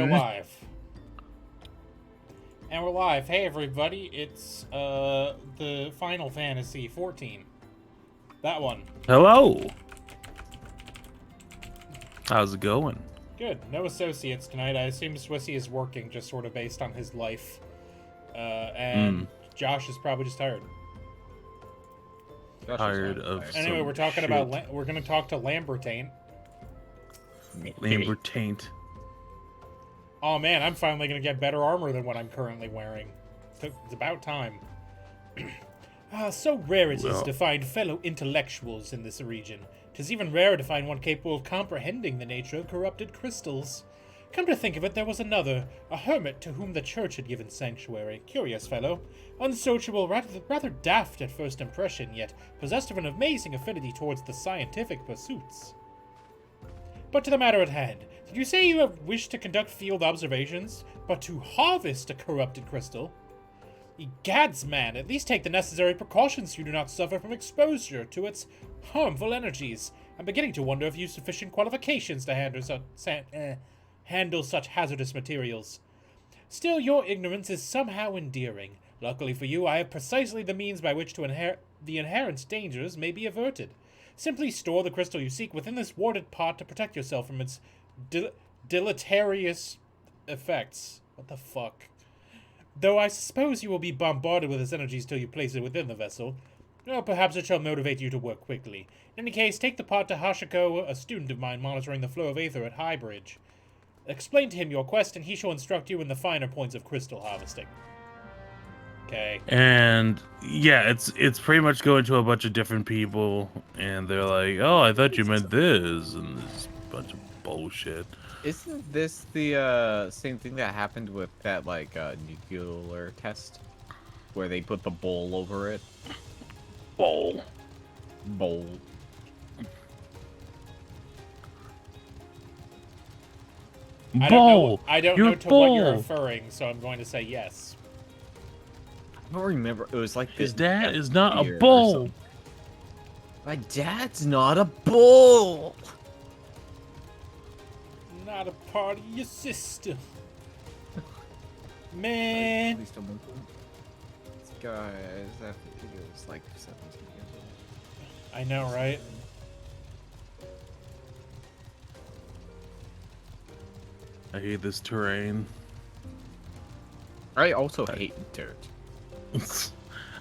go live. And we're live. Hey everybody, it's the Final Fantasy 14. That one. Hello. How's it going? Good. No associates tonight. I assume Swissy is working just sort of based on his life. And Josh is probably just tired. Tired of Anyway, we're talking shit. about we're gonna talk to Lambertaine. Lambertaine. Oh man, I'm finally gonna get better armor than what I'm currently wearing. It's about time. So rare it is to find fellow intellectuals in this region. 'Tis even rarer to find one capable of comprehending the nature of corrupted crystals. Come to think of it, there was another, a hermit to whom the church had given sanctuary. Curious fellow. Unsociable, rather daft at first impression, yet possessed of an amazing affinity towards the scientific pursuits. But to the matter at hand. Did you say you have wished to conduct field observations, but to harvest a corrupted crystal? Egads, man, at least take the necessary precautions so you do not suffer from exposure to its harmful energies. I'm beginning to wonder if you have sufficient qualifications to handle such hazardous materials. Still, your ignorance is somehow endearing. Luckily for you, I have precisely the means by which the inherent dangers may be averted. Simply store the crystal you seek within this warded pot to protect yourself from its deleterious effects. What the fuck? Though I suppose you will be bombarded with its energies till you place it within the vessel. Or perhaps it shall motivate you to work quickly. In any case, take the pot to Hashiko, a student of mine monitoring the flow of aether at Highbridge. Explain to him your quest, and he shall instruct you in the finer points of crystal harvesting. Okay. And yeah, it's pretty much going to a bunch of different people, and they're like, "Oh, I thought you meant this," and this bunch of bullshit. Isn't this the same thing that happened with that nuclear test, where they put the bowl over it? Bowl. I don't know to what you're referring, so I'm going to say yes. I don't remember. It was like His dad is not a bull. My dad's not a bull. Not a part of your system. Man. This guy is like 17 years old. I know, right? I hate this terrain. I also hate dirt.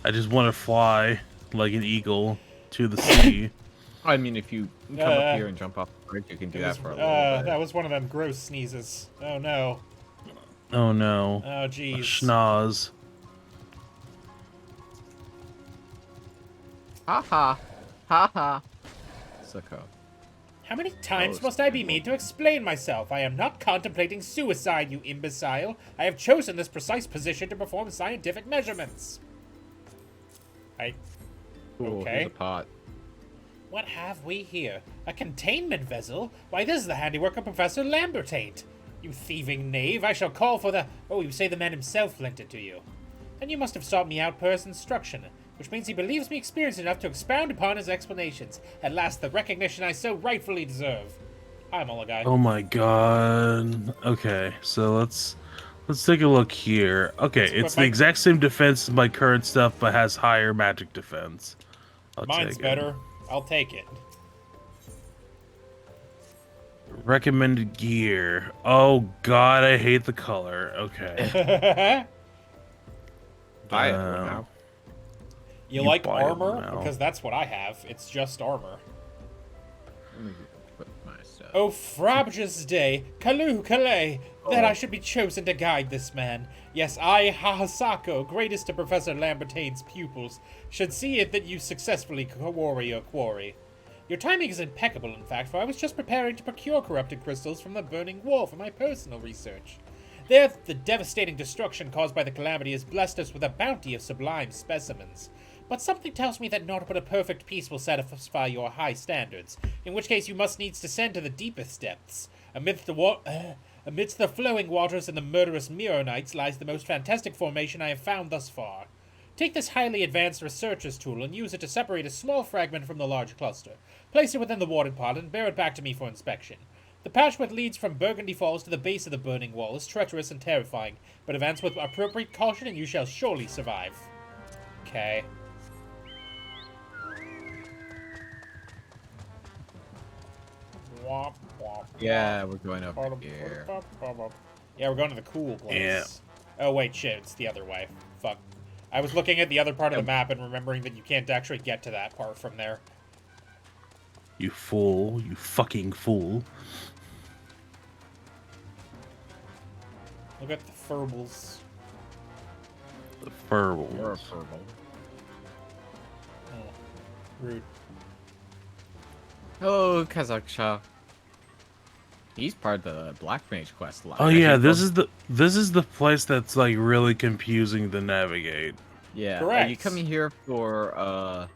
I just want to fly like an eagle to the sea. I mean, if you come up here and jump off the bridge, you can do that for a little bit. That was one of them gross sneezes. Oh no. Oh no. Oh jeez. A schnoz. Ha ha. Ha ha. Sucko. How many times must I be made to explain myself? I am not contemplating suicide, you imbecile. I have chosen this precise position to perform scientific measurements. Ooh, Okay. here's a pot. What have we here? A containment vessel? Why, this is the handiwork of Professor Lambertaine. You thieving knave, I shall call for the... Oh, you say the man himself lent it to you. Then you must have sought me out per his instruction, which means he believes me experienced enough to expound upon his explanations. At last, the recognition I so rightfully deserve. Hi, Mulligan. Oh my god. Okay, so let's take a look here. Okay, it's the exact same defense as my current stuff, but has higher magic defense. Mine's better. I'll take it. Recommended gear. Oh god, I hate the color. Okay. Buy it now. You like buy it armor? now. Because that's what I have. It's just armor. Let me put myself. Oh, frabjous day, Kalu Kalei, that I should be chosen to guide this man. Yes, I, Hahasako, greatest of Professor Lambertaine's pupils, should see it that you successfully quarry your quarry. Your timing is impeccable, in fact, for I was just preparing to procure corrupted crystals from the Burning Wall for my personal research. There, the devastating destruction caused by the calamity has blessed us with a bounty of sublime specimens. But something tells me that naught but a perfect peace will satisfy your high standards, in which case you must needs descend to the deepest depths. Amidst the flowing waters and the murderous Mirrorites lies the most fantastic formation I have found thus far. Take this highly advanced researcher's tool and use it to separate a small fragment from the large cluster. Place it within the water pot and bear it back to me for inspection. The patch that leads from Burgundy Falls to the base of the burning wall is treacherous and terrifying, but advance with appropriate caution and you shall surely survive. Okay. Yeah, we're going up here. Yeah, we're going to the cool place. Yeah. Oh, wait, shit, it's the other way. Fuck. I was looking at the other part of the map and remembering that you can't actually get to that part from there. You fool. You fucking fool. Look at the furbles. The furbles. You're a purple. Oh, rude. Hello, Kazaksha. He's part of the Black Mage quest line. Oh yeah, this is the place that's like really confusing to navigate. Yeah, Correct. you come here for a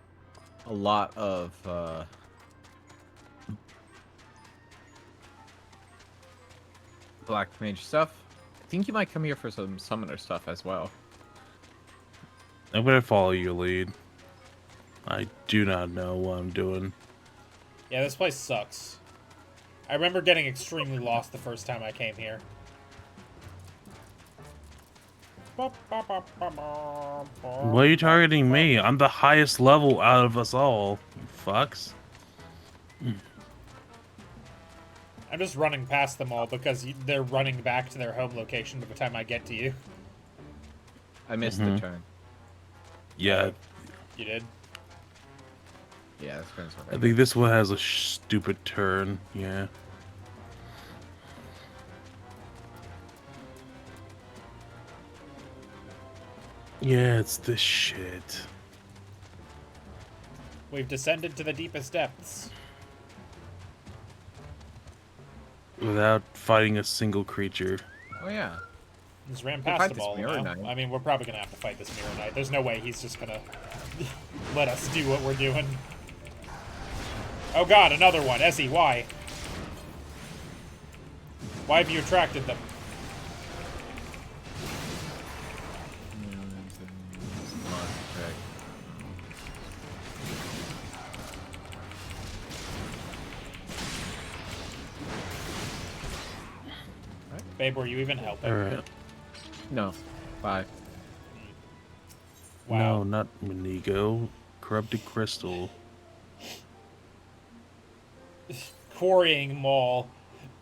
lot of Black Mage stuff. I think you might come here for some summoner stuff as well. I'm gonna follow your lead. I do not know what I'm doing. Yeah, this place sucks. I remember getting extremely lost the first time I came here. Why are you targeting me? I'm the highest level out of us all. You fucks. I'm just running past them all because they're running back to their home location by the time I get to you. I missed the turn. Yeah, You did? Yeah, that's going to I think this one has a stupid turn. Yeah. Yeah, it's this shit. We've descended to the deepest depths. Without fighting a single creature. Oh yeah. Just ran fight past them this all. Mirror You Knight. know? I mean, we're probably gonna have to fight this Mirror Knight. There's no way he's just gonna let us do what we're doing. Oh god, another one. Essie, why? Why have you attracted them? Babe, were you even helping? Alright. No. Bye. Wow. No, not Minigo. Corrupted Crystal. Quarrying Maul.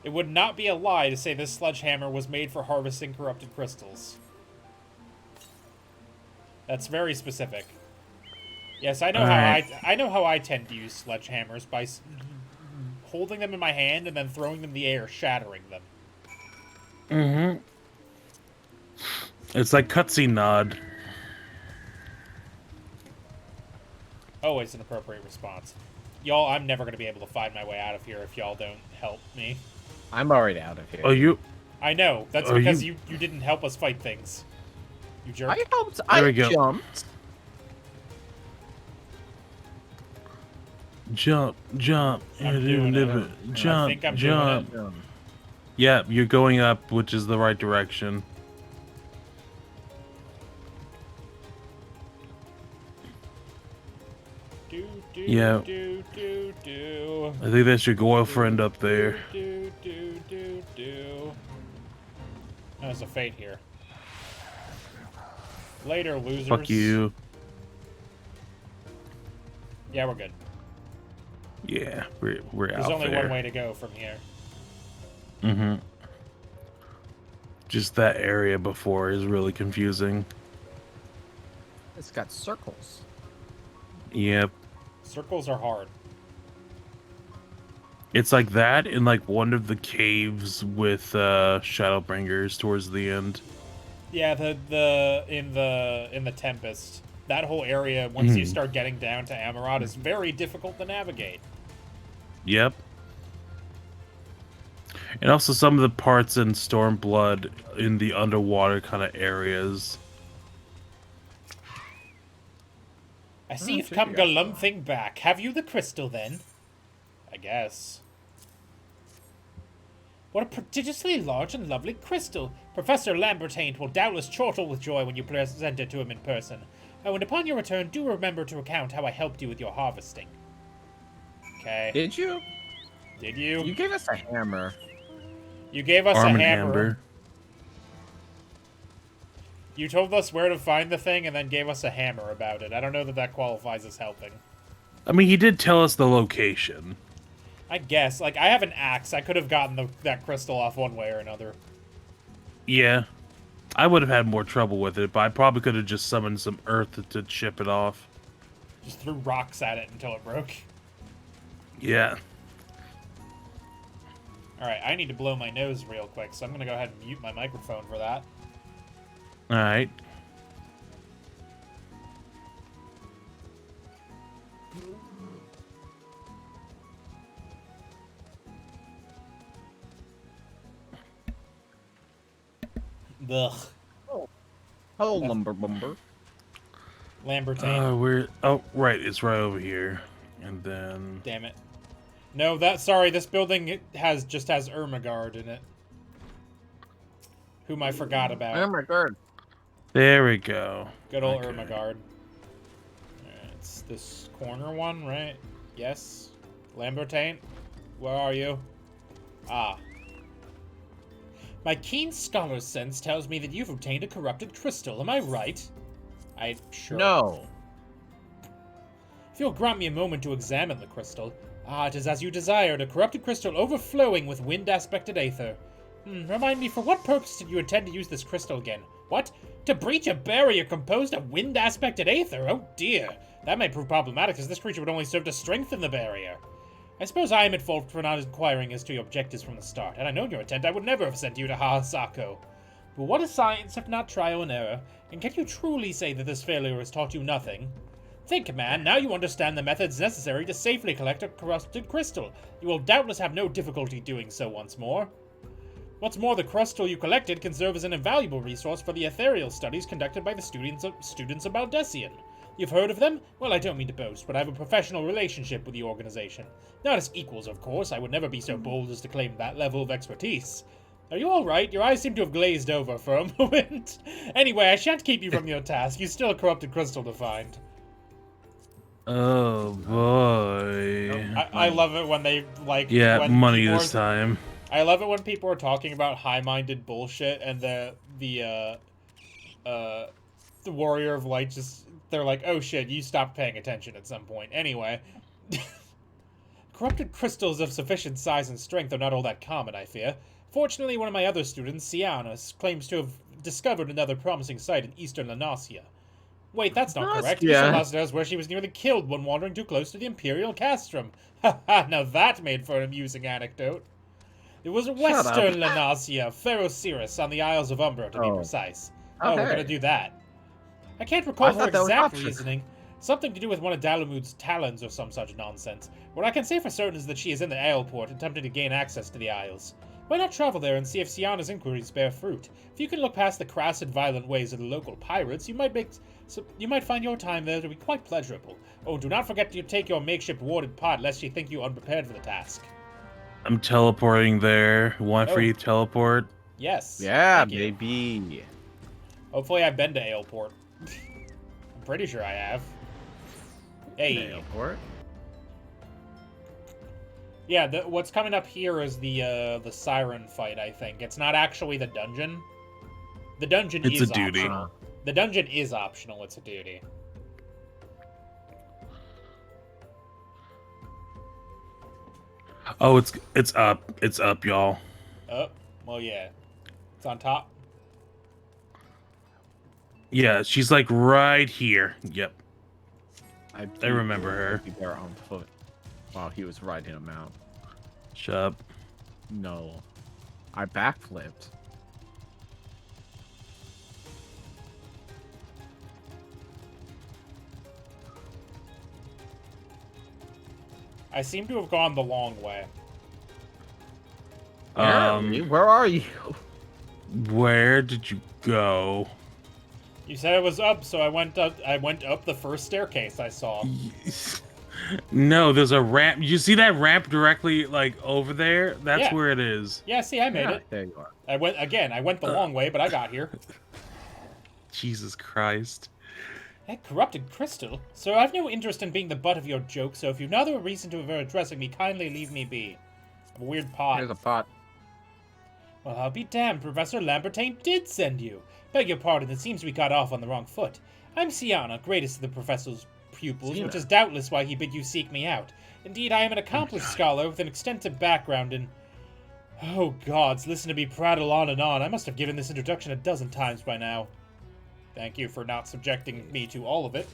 It would not be a lie to say this sledgehammer was made for harvesting corrupted crystals. That's very specific. Yes, I know I know how I tend to use sledgehammers by holding them in my hand and then throwing them in the air, shattering them. Mm-hmm. It's like cutscene nod. Always an appropriate response. Y'all, I'm never going to be able to find my way out of here if y'all don't help me. I'm already out of here. Oh, you... I know. That's because you didn't help us fight things. You jerk. I helped. There we I go. jumped. Jump, jump, I'm doing it. I jump, think I'm jump. doing Yeah, you're going up, which is the right direction. Yeah. I think that's your girlfriend up there. There's a fate here. Later, losers. Fuck you. Yeah, we're good. Yeah, we're There's out only there. one way to go from here. Mm-hmm. Just that area before is really confusing. It's got circles. Yep. Circles are hard. It's like that in like one of the caves with Shadowbringers towards the end. Yeah, in the Tempest, that whole area once you start getting down to Amarot is very difficult to navigate. Yep. And also some of the parts in Stormblood in the underwater kind of areas. I see you've come galumphing back. Have you the crystal then? I guess. What a prodigiously large and lovely crystal. Professor Lambertaine will doubtless chortle with joy when you present it to him in person. Oh, and upon your return, do remember to recount how I helped you with your harvesting. Okay. Did you? Did you? You gave us a hammer. You gave us Arm a and hammer. Amber. You told us where to find the thing and then gave us a hammer about it. I don't know that that qualifies as helping. I mean, he did tell us the location. I guess. Like, I have an axe. I could have gotten that crystal off one way or another. Yeah. I would have had more trouble with it, but I probably could have just summoned some earth to chip it off. Just threw rocks at it until it broke. Yeah. Alright, I need to blow my nose real quick, so I'm gonna go ahead and mute my microphone for that. Alright. Ugh. Hello, lumber bumper. Lambertine. Oh, right, it's right over here. And then... Damn it. No, sorry, this building just has Ermengarde in it. Whom I forgot about. Oh my god. There we go. Good old Okay. Ermengarde. It's this corner one, right? Yes. Lambertine? Where are you? Ah. My keen scholar's sense tells me that you've obtained a corrupted crystal. Am I right? Sure. No. If you'll grant me a moment to examine the crystal. Ah, it is as you desired, a corrupted crystal overflowing with wind-aspected aether. Remind me, for what purpose did you intend to use this crystal again? What? To breach a barrier composed of wind-aspected aether? Oh dear. That may prove problematic, as this creature would only serve to strengthen the barrier. I suppose I am at fault for not inquiring as to your objectives from the start. Had I known your intent, I would never have sent you to Hasako. But what is science if not trial and error? And can you truly say that this failure has taught you nothing? Think, man, now you understand the methods necessary to safely collect a corrupted crystal. You will doubtless have no difficulty doing so once more. What's more, the crystal you collected can serve as an invaluable resource for the ethereal studies conducted by the students of Baldessian. You've heard of them? Well, I don't mean to boast, but I have a professional relationship with the organization. Not as equals, of course. I would never be so bold as to claim that level of expertise. Are you alright? Your eyes seem to have glazed over for a moment. Anyway, I shan't keep you from your task. You still a corrupted crystal to find. Oh, boy. I love it when they, like... Yeah, when money people this time. I love it when people are talking about high-minded bullshit and the Warrior of Light just... They're like, oh shit, you stopped paying attention at some point. Anyway. Corrupted crystals of sufficient size and strength are not all that common, I fear. Fortunately, one of my other students, Sianus, claims to have discovered another promising site in eastern Lanasia. Wait, that's not correct. Yeah. Usalasta is where she was nearly killed when wandering too close to the Imperial Castrum. Haha, now that made for an amusing anecdote. It was western Lanasia, Ferociris, on the Isles of Umbra, to be precise. Oh, we're gonna do that. I can't recall her exact reasoning. Something to do with one of Dalamud's talons or some such nonsense. What I can say for certain is that she is in the Aleport, attempting to gain access to the Isles. Why not travel there and see if Siana's inquiries bear fruit? If you can look past the crass and violent ways of the local pirates, you might find your time there to be quite pleasurable. Oh, do not forget to take your makeshift warded pod, lest she think you unprepared for the task. I'm teleporting there. One free teleport. Yes. Yeah, baby. Hopefully I've been to Aleport. I'm pretty sure I have. Hey. Aleport? Yeah, what's coming up here is the siren fight, I think. It's not actually the dungeon. The dungeon is a duty. Optional. The dungeon is optional, it's a duty. Oh, it's up. It's up, y'all. Oh, well, yeah. It's on top. Yeah, she's like right here. Yep. I remember her. They're on foot while he was riding him out. Shut up. No. I backflipped. I seem to have gone the long way. Where are you? Where did you go? You said it was up, so I went up the first staircase I saw. No, there's a ramp. You see that ramp directly like over there? That's where it is. Yeah, see, I made it. There you are. I went the long way, but I got here. Jesus Christ. That corrupted crystal? Sir, I've no interest in being the butt of your joke, so if you've no other reason to avoid addressing me, kindly leave me be. A weird pot. Here's a pot. Well, I'll be damned, Professor Lambertain did send you. Beg your pardon, it seems we got off on the wrong foot. I'm Siana, greatest of the professor's pupils, which is doubtless why he bid you seek me out. Indeed, I am an accomplished scholar with an extensive background in... Oh gods, listen to me prattle on and on. I must have given this introduction a dozen times by now. Thank you for not subjecting me to all of it.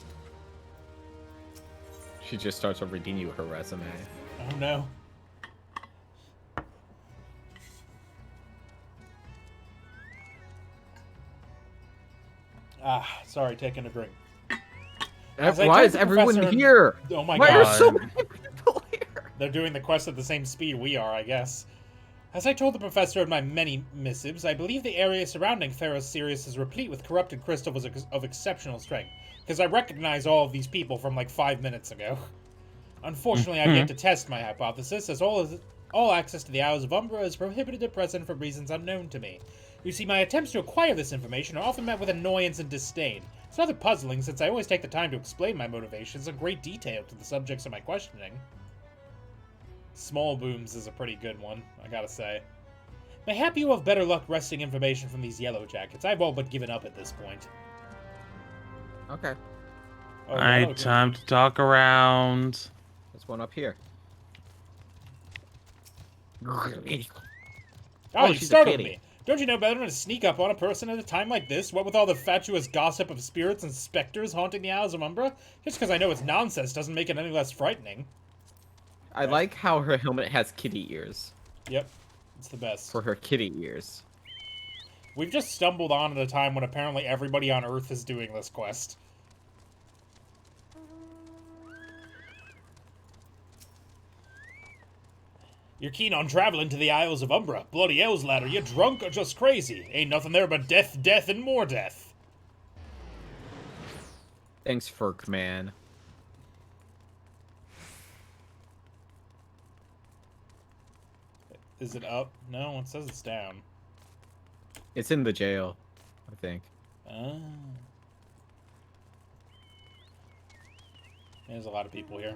She just starts reading you her resume. Oh no. Ah, sorry, taking a drink. Why is everyone here? Oh my Why god. are so many people here? They're doing the quest at the same speed we are, I guess. As I told the professor in my many missives, I believe the area surrounding Theros Sirius is replete with corrupted crystals of exceptional strength, because I recognize all of these people from like 5 minutes ago. Unfortunately, I've yet to test my hypothesis, as all access to the Isles of Umbra is prohibited at present for reasons unknown to me. You see, my attempts to acquire this information are often met with annoyance and disdain. It's rather puzzling, since I always take the time to explain my motivations in great detail to the subjects of my questioning. Small booms is a pretty good one, I gotta say. Mayhap you have better luck wresting information from these yellow jackets. I've all but given up at this point. Okay. Oh, Alright, time to talk around. There's one up here. Oh, you she's a startled kitty. me. Don't you know better than to sneak up on a person at a time like this? What with all the fatuous gossip of spirits and specters haunting the Isles of Umbra? Just because I know it's nonsense doesn't make it any less frightening. I like how her helmet has kitty ears. Yep, it's the best. For her kitty ears. We've just stumbled on at a time when apparently everybody on Earth is doing this quest. You're keen on traveling to the Isles of Umbra. Bloody hells, ladder, you drunk or just crazy? Ain't nothing there but death, death, and more death. Thanks, Ferk man. Is it up? No, it says it's down. It's in the jail, I think. Ah. There's a lot of people here.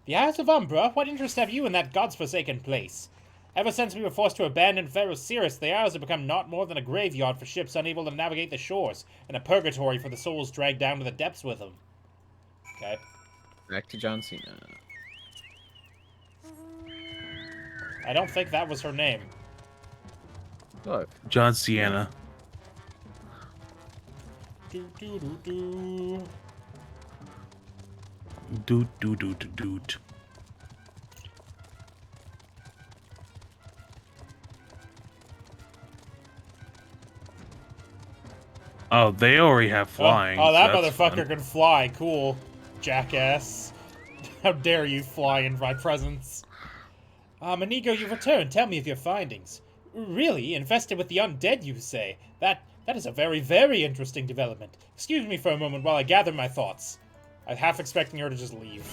The Isles of Umbra? What interest have you in that god's-forsaken place? Ever since we were forced to abandon Theros Sirius, the Isles have become not more than a graveyard for ships unable to navigate the shores, and a purgatory for the souls dragged down to the depths with them. Okay. Back to John Cena. I don't think that was her name. Look. John Sienna. Do do do do. Doot doot doot doot. Oh, they already have flying. Oh, that so that's motherfucker fun. can fly. Cool, jackass. How dare you fly in my presence? Inigo, you've returned. Tell me of your findings. Really? Infested with the undead, you say? That is a very, very interesting development. Excuse me for a moment while I gather my thoughts. I'm half expecting her to just leave.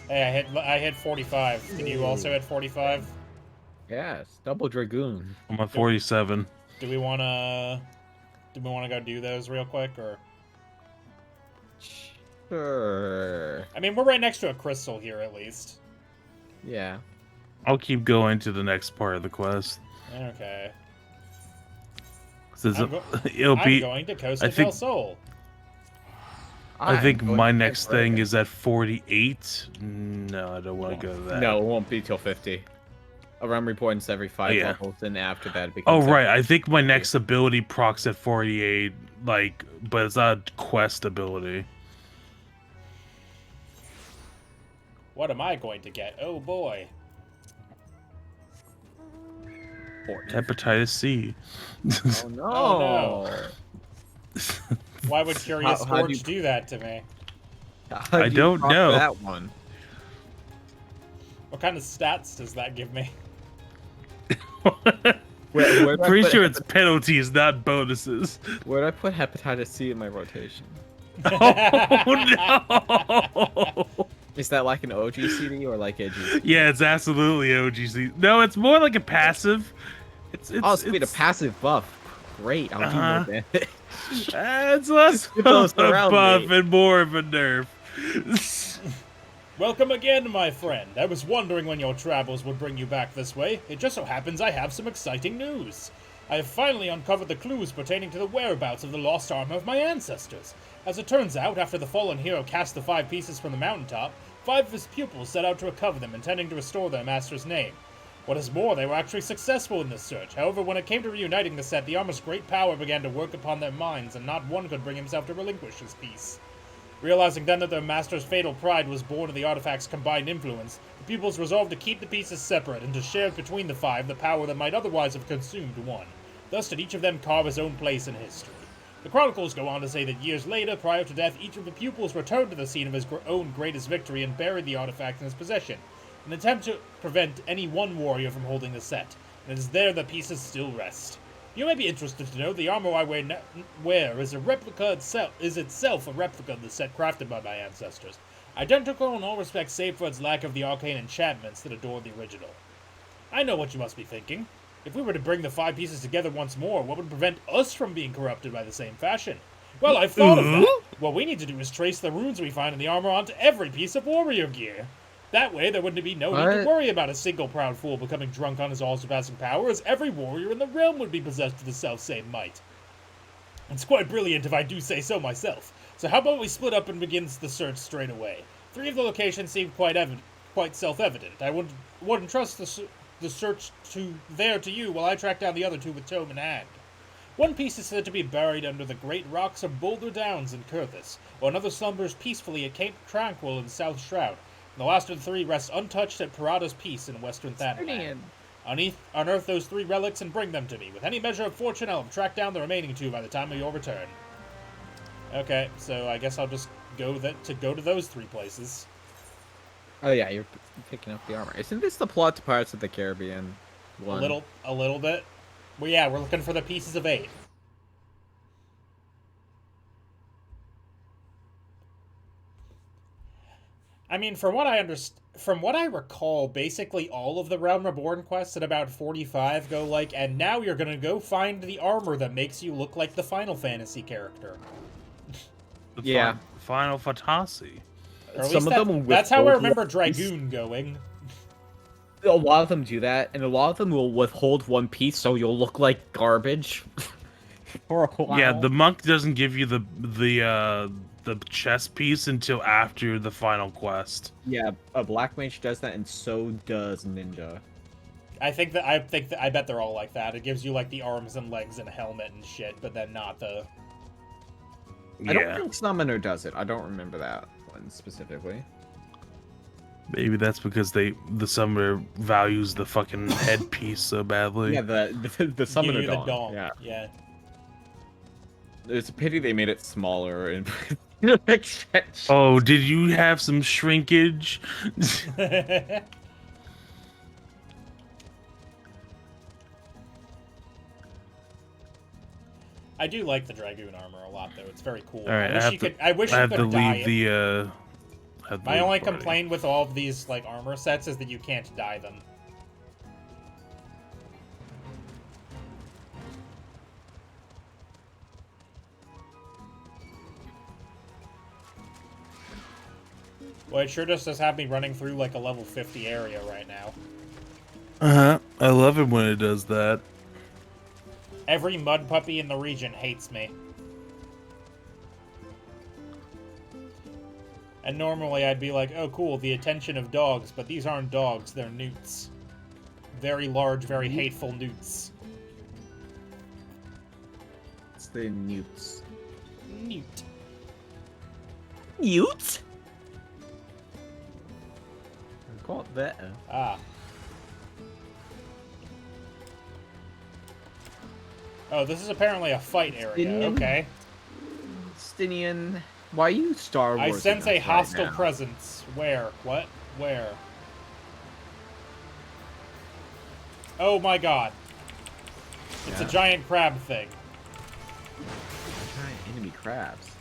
Hey, I hit 45. Did you also hit 45? Yes, double dragoon. I'm at 47. Do we wanna go do those real quick, or? Sure. I mean, we're right next to a crystal here, at least. Yeah. I'll keep going to the next part of the quest. Okay. Since I'm going to Coast I of think- El Sol. I think I'm going my to next Brega. thing is at 48. No, I don't want to go to that. No, it won't be till 50. Around reports every 5 yeah. levels, and after that it Oh, becomes... right. I think my next ability procs at 48, like, but it's not a quest ability. What am I going to get? Oh boy. Hepatitis C. Oh no! Oh, no. Why would Curious How do Scorch do that to me? How'd I you don't prop know. that one. What kind of stats does that give me? Where'd I Pretty put sure it's penalties, not bonuses. Where'd I put hepatitis C in my rotation? Oh no! Is that like an OG CD or like a G? Yeah, it's absolutely OGC. No, it's more like a passive. It's Oh, sweet, a it's, passive buff. Great, I'll do more damage. it's less Get those of a around buff me. and more of a nerf. Welcome again, my friend. I was wondering when your travels would bring you back this way. It just so happens I have some exciting news. I have finally uncovered the clues pertaining to the whereabouts of the lost armor of my ancestors. As it turns out, after the fallen hero cast the 5 pieces from the mountaintop, 5 of his pupils set out to recover them, intending to restore their master's name. What is more, they were actually successful in this search. However, when it came to reuniting the set, the armor's great power began to work upon their minds, and not one could bring himself to relinquish his piece. Realizing then that their master's fatal pride was born of the artifact's combined influence, the pupils resolved to keep the pieces separate and to share between the 5 the power that might otherwise have consumed one. Thus did each of them carve his own place in history. The chronicles go on to say that years later, prior to death, each of the pupils returned to the scene of his own greatest victory and buried the artifact in his possession, in an attempt to prevent any one warrior from holding the set, and it is there the pieces still rest. You may be interested to know the armor I wear is itself a replica of the set crafted by my ancestors, identical in all respects save for its lack of the arcane enchantments that adore the original. I know what you must be thinking. If we were to bring the 5 pieces together once more, what would prevent us from being corrupted by the same fashion? Well, I've thought of that. What we need to do is trace the runes we find in the armor onto every piece of warrior gear. That way, there wouldn't be no need to worry about a single proud fool becoming drunk on his all-surpassing power, as every warrior in the realm would be possessed with the self-same might. It's quite brilliant if I do say so myself. So how about we split up and begin the search straight away? 3 of the locations seem quite self-evident. I wouldn't trust the search to you while I track down the other 2 with tome in hand. One piece is said to be buried under the great rocks of Boulder Downs in Kurthis, while another slumbers peacefully at Cape Tranquil in South Shroud. The last of the 3 rests untouched at Parada's Peace in western Thanalan. Unearth those 3 relics and bring them to me. With any measure of fortune, I'll track down the remaining 2 by the time of your return. Okay, so I guess I'll just go to those 3 places. Oh yeah, you're picking up the armor. Isn't this the plot to Pirates of the Caribbean? One? A little bit. Well, yeah, we're looking for the pieces of 8. I mean, from what I recall, basically all of the Realm Reborn quests at about 45 go like, and now you're gonna go find the armor that makes you look like the Final Fantasy character. Yeah. Final Fantasy. Some of them that's how I remember Dragoon going. A lot of them do that, and a lot of them will withhold one piece so you'll look like garbage for a while. Yeah, the monk doesn't give you the chest piece until after the final quest. Yeah, a black mage does that, and so does ninja. I bet they're all like that. It gives you like the arms and legs and helmet and shit, but then not the. Yeah. I don't think Summoner does it. I don't remember that one specifically. Maybe that's because the summoner values the fucking headpiece so badly. Yeah, the summoner dong. Yeah. It's a pity they made it smaller and. Oh, did you have some shrinkage? I do like the Dragoon armor a lot, though. It's very cool. All right, I wish you could dye it. My only party. complaint with all of these like armor sets is that you can't dye them. Well, it sure just does have me running through like a level 50 area right now. I love it when it does that. Every mud puppy in the region hates me. And normally I'd be like, oh cool, the attention of dogs, but these aren't dogs, they're newts. Very large, very hateful newts. It's the newts. Newt. Newt? I got better. Ah. Oh, this is apparently a fight area, okay. Stinian. Why are you Star Wars? I sense a hostile right presence. Where? What? Where? Oh my god. It's a giant crab thing. Giant enemy crabs.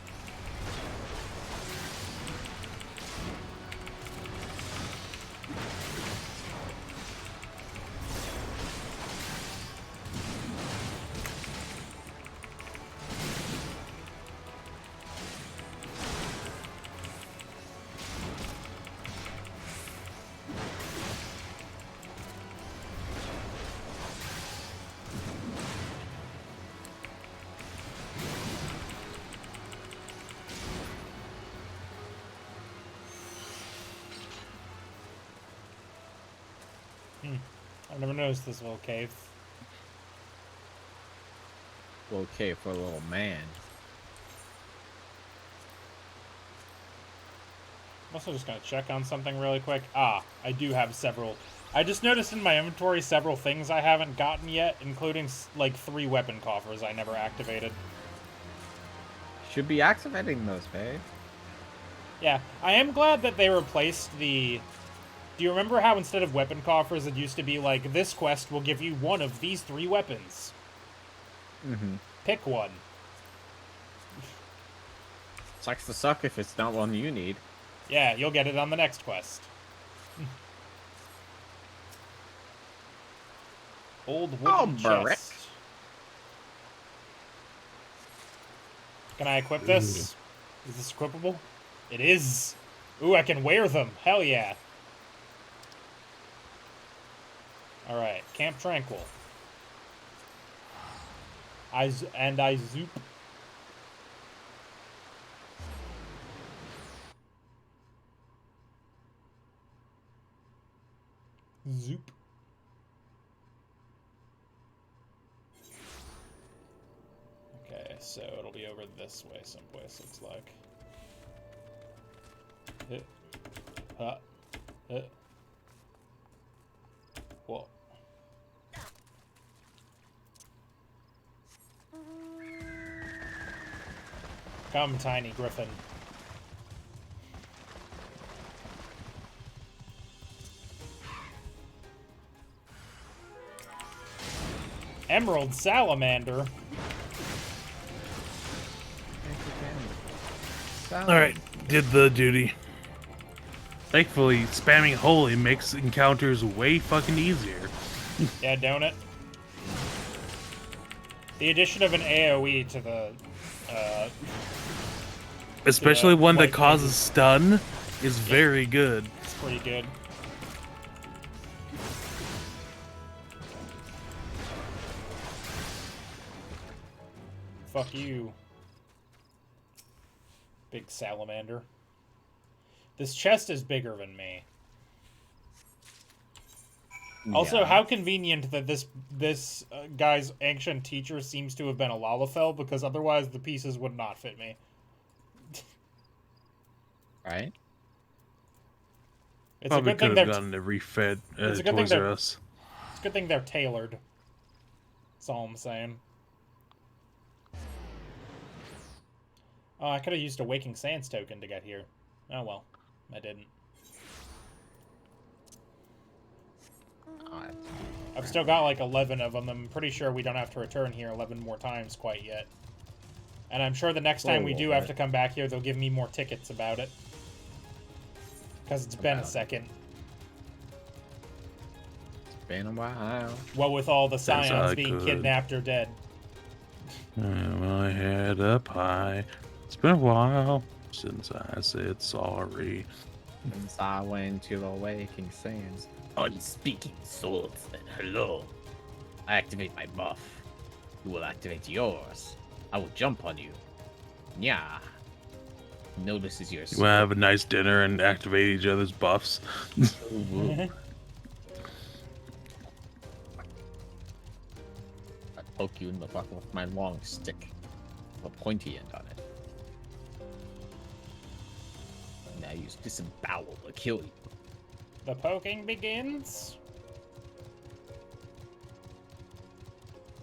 I've never noticed this little cave. Okay, for a little man. I'm also just gonna check on something really quick. Ah, I do have several. I just noticed in my inventory several things I haven't gotten yet, including like 3 weapon coffers I never activated. Should be activating those, babe. Yeah, I am glad that they replaced the... Do you remember how instead of weapon coffers, it used to be like, this quest will give you one of these 3 weapons? Mm-hmm. Pick one. Sucks to suck if it's not one you need. Yeah, you'll get it on the next quest. Old wooden chest. Can I equip this? Is this equipable? It is. Ooh, I can wear them. Hell yeah. Alright, Camp Tranquil. I zoop. Zoop. Okay, so it'll be over this way someplace, looks like. Whoa. Come, tiny griffin. Emerald salamander. Alright, did the duty. Thankfully, spamming holy makes encounters way fucking easier. Yeah, don't it? The addition of an AoE to the, especially one that white causes stun is very good. It's pretty good. Fuck you. Big salamander. This chest is bigger than me. Also, Yeah. how convenient that this guy's ancient teacher seems to have been a Lalafell, because otherwise the pieces would not fit me. Right? It's Probably a good thing could they're have gotten it refed it's a good thing Toys they're- R Us. it's a good thing they're tailored. That's all I'm saying. Oh, I could have used a Waking Sands token to get here. Oh well, I didn't. I've still got like 11 of them. I'm pretty sure we don't have to return here 11 more times quite yet. And I'm sure the next time we do have to come back here, they'll give me more tickets about it. Because it's been a second. It's been a while. What with all the As scions I being could. kidnapped or dead. My head up high. It's been a while since I said sorry. Since I went to the Waking Sands. Unspeaking swords, then hello. I activate my buff. You will activate yours. I will jump on you. Nya. Notices your You want to have a nice dinner and activate each other's buffs? I poke you in the butt with my long stick. With a pointy end on it. Now use disembowel to kill you. The poking begins.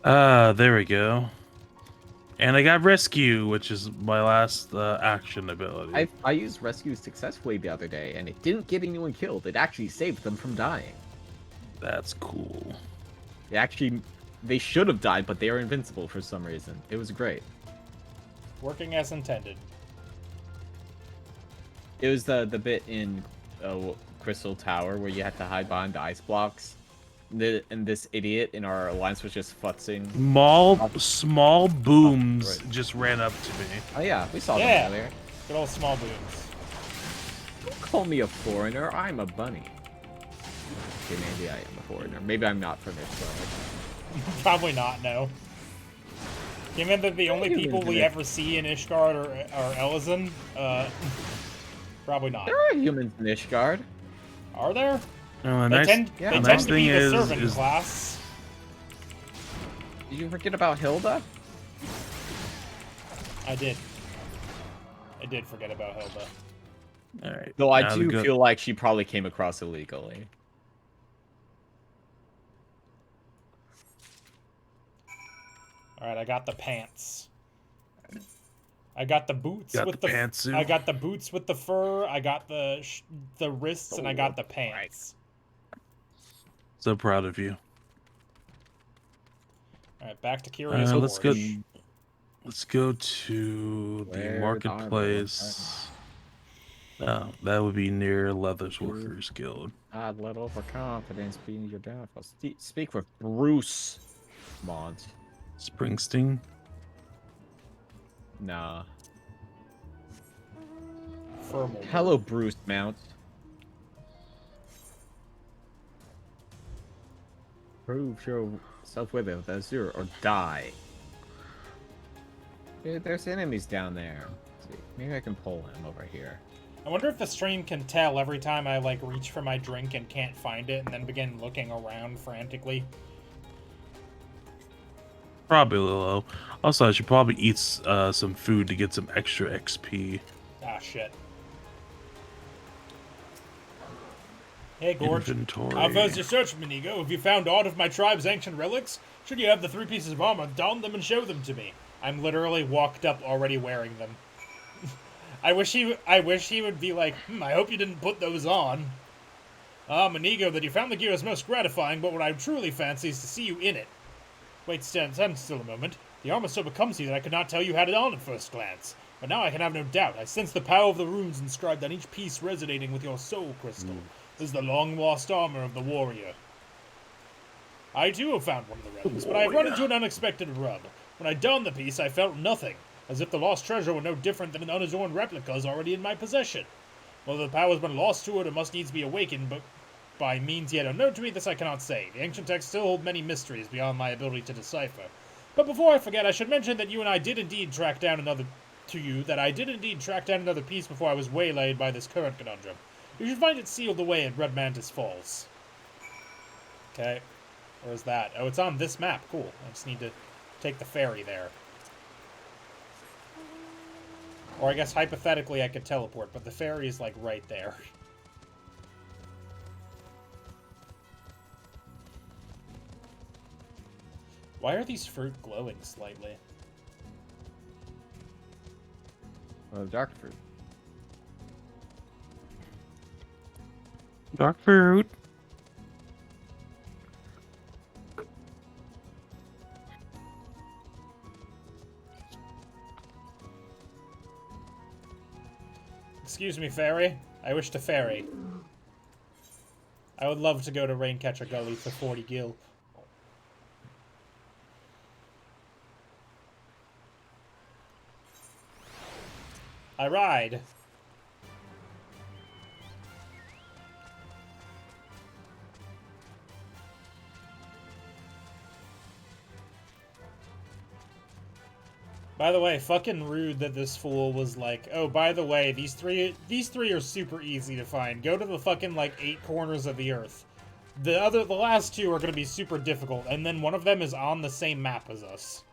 There we go. And I got rescue, which is my last action ability. I used rescue successfully the other day, and it didn't get anyone killed. It actually saved them from dying. That's cool. They should have died, but they were invincible for some reason. It was great. Working as intended. It was the bit in Crystal Tower where you had to hide behind the ice blocks. And this idiot in our alliance was just futzing. Small booms right. just ran up to me. Oh yeah, we saw Yeah. them earlier. Good old small booms. Don't call me a foreigner. I'm a bunny. Okay, maybe I am a foreigner. Maybe I'm not from Ishgard. Probably not, no. Given that the only people we ever see in Ishgard are Elysian, probably not. There are humans in Ishgard. Are there? No, They tend yeah, they the tend nice to be thing the is- servant is- class. Did you forget about Hilda? I did forget about Hilda. All right. Though I now do the feel like she probably came across illegally. All right, I got the pants. I got the boots Got with the the pantsuit. I got the boots with the fur. I got the wrists, and I got the pants. So proud of you. All right, back to Curious Let's go. Forge. Let's go to the Where marketplace. No, that would be near Leathers Workers Guild. I'd let overconfidence be your downfall. Speak with Bruce Mont. Springsteen. Nah. Thermal. Hello, Bruce Mount. Prove yourself with it, Azure, or die. Dude, there's enemies down there. Let's see, maybe I can pull him over here. I wonder if the stream can tell every time I like reach for my drink and can't find it, and then begin looking around frantically. Probably a little low. Also, I should probably eat some food to get some extra XP. Ah, shit. Hey, Gorge. Inventory. How was your search, Minigo? Have you found aught of my tribe's ancient relics? Should you have the 3 pieces of armor, don them and show them to me. I'm literally walked up already wearing them. I wish he would be like, I hope you didn't put those on. Ah, Minigo, that you found the gear is most gratifying, but what I truly fancy is to see you in it. Wait, stand still a moment. The armor so becomes you that I could not tell you had it on at first glance. But now I can have no doubt. I sense the power of the runes inscribed on each piece resonating with your soul crystal. This is the long-lost armor of the warrior. I too have found one of the relics, but I have run into an unexpected rub. When I donned the piece, I felt nothing, as if the lost treasure were no different than an unadorned replicas already in my possession. Whether the power has been lost to it or must needs be awakened, but by means yet unknown to me, this I cannot say. The ancient texts still hold many mysteries beyond my ability to decipher. But before I forget, I should mention that I did indeed track down another piece before I was waylaid by this current conundrum. You should find it sealed away at Red Mantis Falls. Okay. Where's that? Oh, it's on this map. Cool. I just need to take the ferry there. Or I guess hypothetically I could teleport, but the ferry is like right there. Why are these fruit glowing slightly? Dark fruit. Dark fruit. Excuse me, fairy. I wish to ferry. I would love to go to Raincatcher Gully for 40 gil. I ride. By the way, fucking rude that this fool was like, oh, by the way, these three are super easy to find. Go to the fucking, like, 8 corners of the earth. The last 2 are gonna be super difficult, and then one of them is on the same map as us.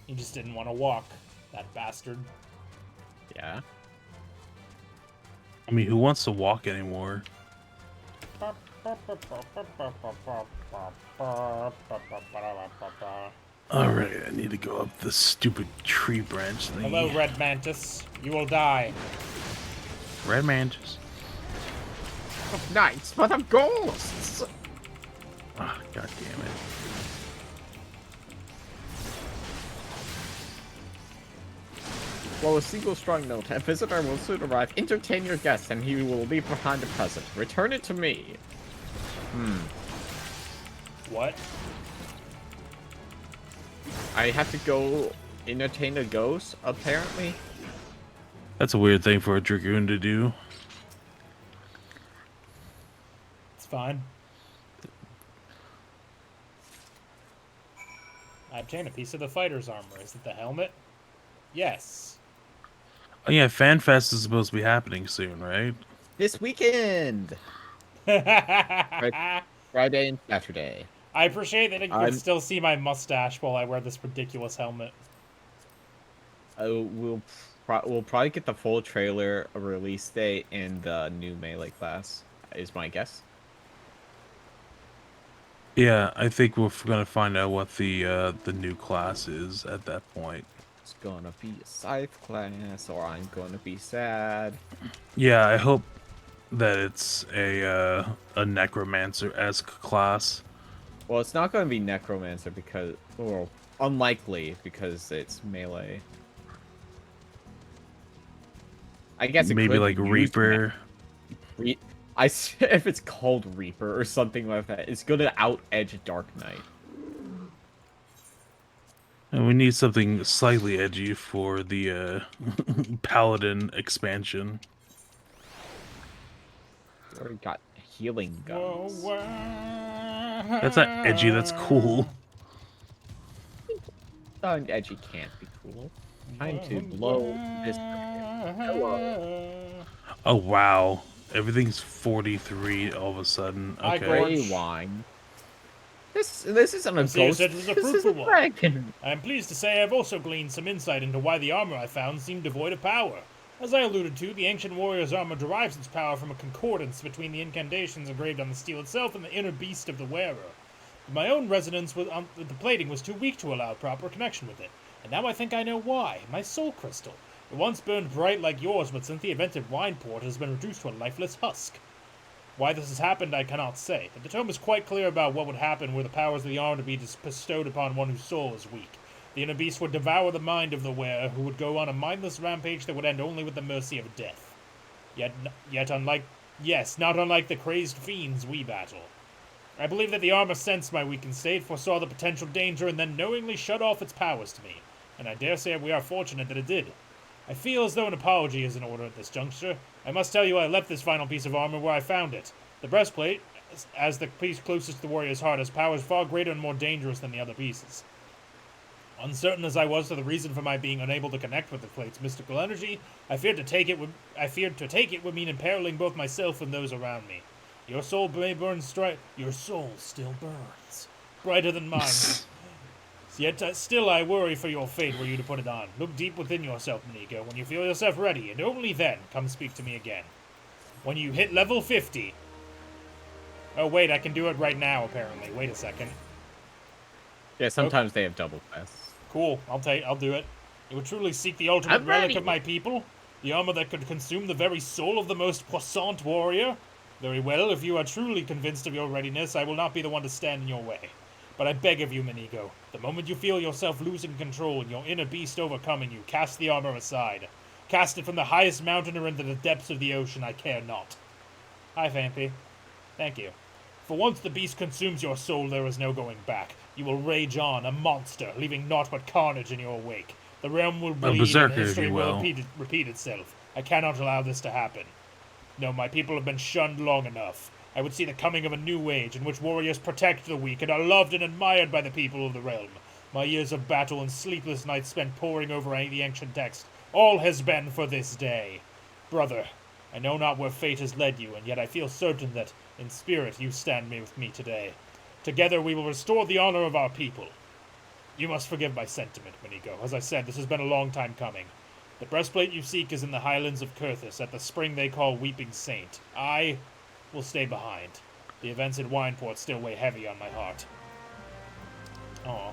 He just didn't want to walk, that bastard. Yeah. I mean, who wants to walk anymore? Alright, I need to go up this stupid tree branch thing. Hello, Red Mantis. You will die. Red Mantis. Knights, but of ghosts! Ah, god damn it. While a single strong note, a visitor will soon arrive. Entertain your guest, and he will leave behind a present. Return it to me. What? I have to go entertain a ghost, apparently. That's a weird thing for a dragoon to do. It's fine. I obtained a piece of the fighter's armor. Is it the helmet? Yes. Oh yeah, FanFest is supposed to be happening soon, right? This weekend, I Friday and Saturday. appreciate that you can I'm. still see my mustache while I wear this ridiculous helmet. We'll probably get the full trailer, a release date, and the new melee class. Is my guess. Yeah, I think we're gonna find out what the new class is at that point. It's gonna be a scythe class, or I'm gonna be sad. Yeah, I hope that it's a necromancer-esque class. Well, it's not gonna be necromancer because, well, unlikely because it's melee. I guess it Maybe could like use Reaper. if it's called Reaper or something like that, it's gonna out edge Dark Knight. And we need something slightly edgy for the Paladin expansion. We already got healing guns. That's not edgy, that's cool. Edgy can't be cool. Time to blow this. Hello. Oh wow. Everything's 43 all of a sudden. I Okay. agree. Rewind. This isn't a see you ghost. said it was a This is fruitful a one. dragon. I am pleased to say I've also gleaned some insight into why the armor I found seemed devoid of power. As I alluded to, the ancient warrior's armor derives its power from a concordance between the incantations engraved on the steel itself and the inner beast of the wearer. But my own resonance with the plating was too weak to allow proper connection with it, and now I think I know why. My soul crystal. It once burned bright like yours, but since the event at Wineport, it has been reduced to a lifeless husk. Why this has happened, I cannot say, but the tome is quite clear about what would happen were the powers of the arm to be bestowed upon one whose soul is weak. The inner beast would devour the mind of the wearer, who would go on a mindless rampage that would end only with the mercy of death. Not unlike the crazed fiends we battle. I believe that the armor sensed my weakened state, foresaw the potential danger, and then knowingly shut off its powers to me, and I dare say we are fortunate that it did. I feel as though an apology is in order at this juncture. I must tell you I left this final piece of armor where I found it. The breastplate, as the piece closest to the warrior's heart, has powers far greater and more dangerous than the other pieces. Uncertain as I was to the reason for my being unable to connect with the plate's mystical energy, I feared to take it would mean imperiling both myself and those around me. Your soul may burn Your soul still burns. Brighter than mine. Yet still I worry for your fate were you to put it on. Look deep within yourself, Minigo. When you feel yourself ready, and only then, come speak to me again. When you hit level 50... Oh, wait, I can do it right now, apparently. Wait a second. Yeah, sometimes they have double quests. Cool, I'll do it. You would truly seek the ultimate relic of my people? The armor that could consume the very soul of the most puissant warrior? Very well, if you are truly convinced of your readiness, I will not be the one to stand in your way. But I beg of you, Minigo, the moment you feel yourself losing control and your inner beast overcoming you, cast the armor aside. Cast it from the highest mountain or into the depths of the ocean, I care not. Hi, Fampy. Thank you. For once the beast consumes your soul, there is no going back. You will rage on, a monster, leaving naught but carnage in your wake. The realm will bleed and history will repeat itself. I cannot allow this to happen. No, my people have been shunned long enough. I would see the coming of a new age in which warriors protect the weak and are loved and admired by the people of the realm. My years of battle and sleepless nights spent poring over the ancient text, all has been for this day. Brother, I know not where fate has led you, and yet I feel certain that, in spirit, you stand with me today. Together we will restore the honor of our people. You must forgive my sentiment, Minigo. As I said, this has been a long time coming. The breastplate you seek is in the highlands of Kurthus, at the spring they call Weeping Saint. I will stay behind. The events at Wineport still weigh heavy on my heart. Aw.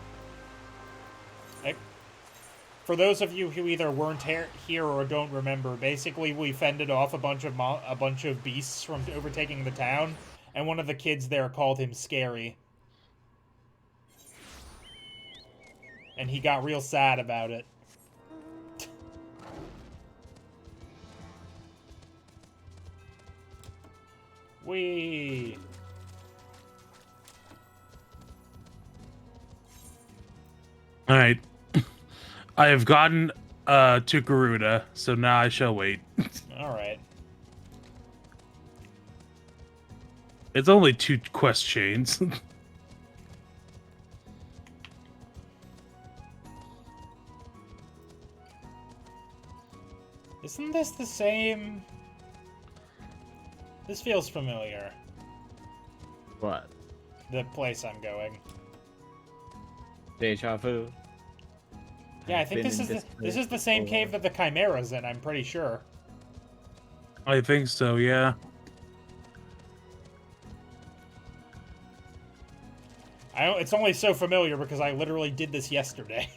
For those of you who either weren't here or don't remember, basically we fended off a bunch of beasts from overtaking the town, and one of the kids there called him Scary. And he got real sad about it. Whee! Alright. I have gotten to Garuda, so now I shall wait. Alright. It's only 2 quest chains. Isn't this the same? This feels familiar. What? The place I'm going. Deja vu. Yeah, I I've think been this in is this this is the place same before. cave that the Chimera's in, I'm pretty sure. I think so, yeah. It's only so familiar because I literally did this yesterday.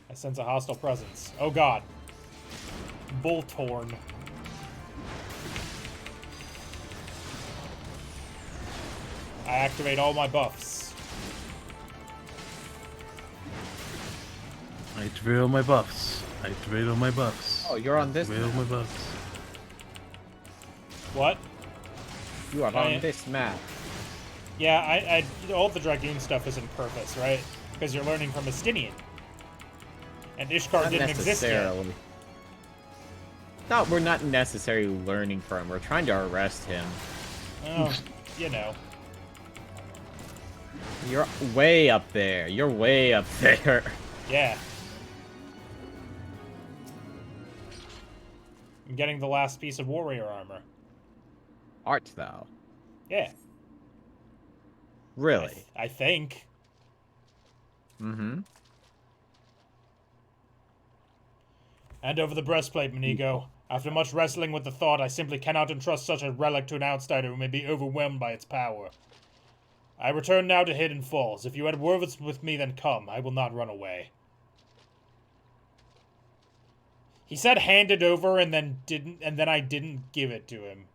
I sense a hostile presence. Oh god. Bullthorn. I activate all my buffs. I activate all my buffs. I activate all my buffs. Oh, you're on this Activate all map. my buffs. What? You are I- on this map. Yeah, all the Dragoon stuff is in purpose, right? Because you're learning from Estinian. And Ishkar Not didn't exist yet. necessarily. No, we're not necessarily learning from. We're trying to arrest him. Oh, you know. You're way up there. You're way up there. Yeah. I'm getting the last piece of warrior armor. Art thou? Yeah. Really? I think. Mm-hmm. Hand over the breastplate, Minigo. After much wrestling with the thought, I simply cannot entrust such a relic to an outsider who may be overwhelmed by its power. I return now to Hidden Falls. If you had words with me, then come. I will not run away. He said hand it over and then I didn't give it to him.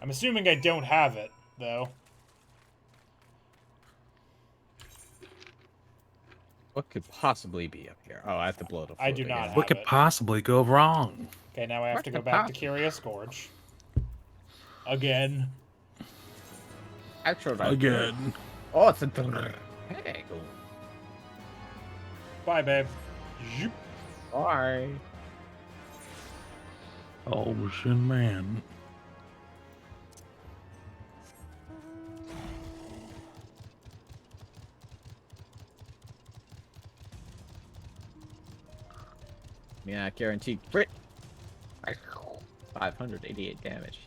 I'm assuming I don't have it, though. What could possibly be up here? Oh, I have to blow the I do not have What could it. possibly go wrong? Okay, now I have What to go could back to possibly- Curious Gorge. Again. Actually, Again. Oh, it's a... Hey, cool. Bye, babe. Zoop. Bye. Ocean man. Yeah, guaranteed crit. 588 damage.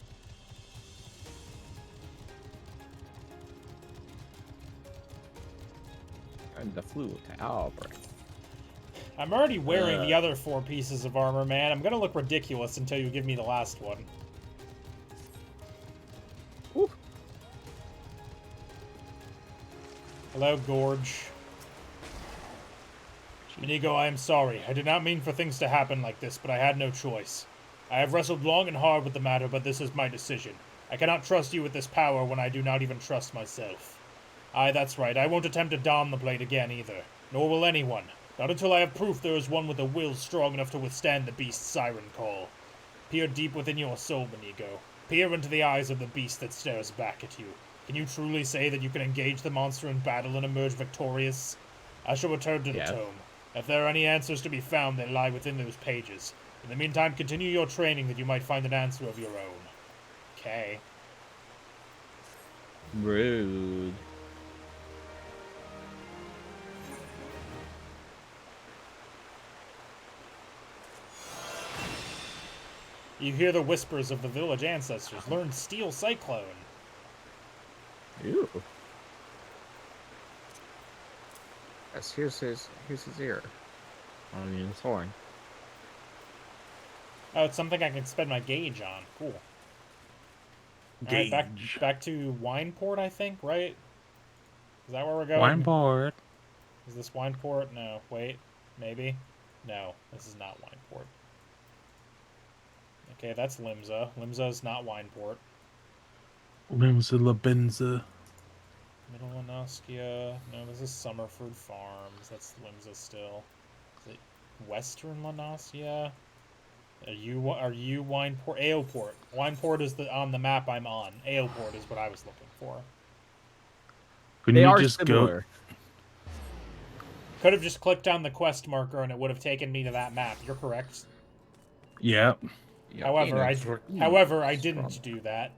And the flu to Albert. I'm already wearing the other 4 pieces of armor, man. I'm gonna look ridiculous until you give me the last one. Whew. Hello, Gorge. Inigo, I am sorry. I did not mean for things to happen like this, but I had no choice. I have wrestled long and hard with the matter, but this is my decision. I cannot trust you with this power when I do not even trust myself. Aye, that's right. I won't attempt to don the blade again either. Nor will anyone. Not until I have proof there is one with a will strong enough to withstand the beast's siren call. Peer deep within your soul, Inigo. Peer into the eyes of the beast that stares back at you. Can you truly say that you can engage the monster in battle and emerge victorious? I shall return to the tome. If there are any answers to be found, they lie within those pages. In the meantime, continue your training that you might find an answer of your own. Okay. Rude. You hear the whispers of the village ancestors. Learn Steel Cyclone. Ew. Yes, here's his ear. On his horn. Oh, it's something I can spend my gauge on. Cool. Alright, back to Wineport, I think, right? Is that where we're going? Wineport. Is this Wineport? No. Wait. Maybe? No, this is not Wineport. Okay, that's Limsa. Limsa is not Wineport. Limsa Labenza. Middle Lanaskia. No, this is Summerford Farms. That's Limsa still. Is it Western Lanaskia? Are you Wineport? Aoport. Wineport is on the map I'm on. Aoport is what I was looking for. Couldn't They you are just similar. Could have just clicked on the quest marker and it would have taken me to that map. You're correct. go? Yeah. However, I didn't do that.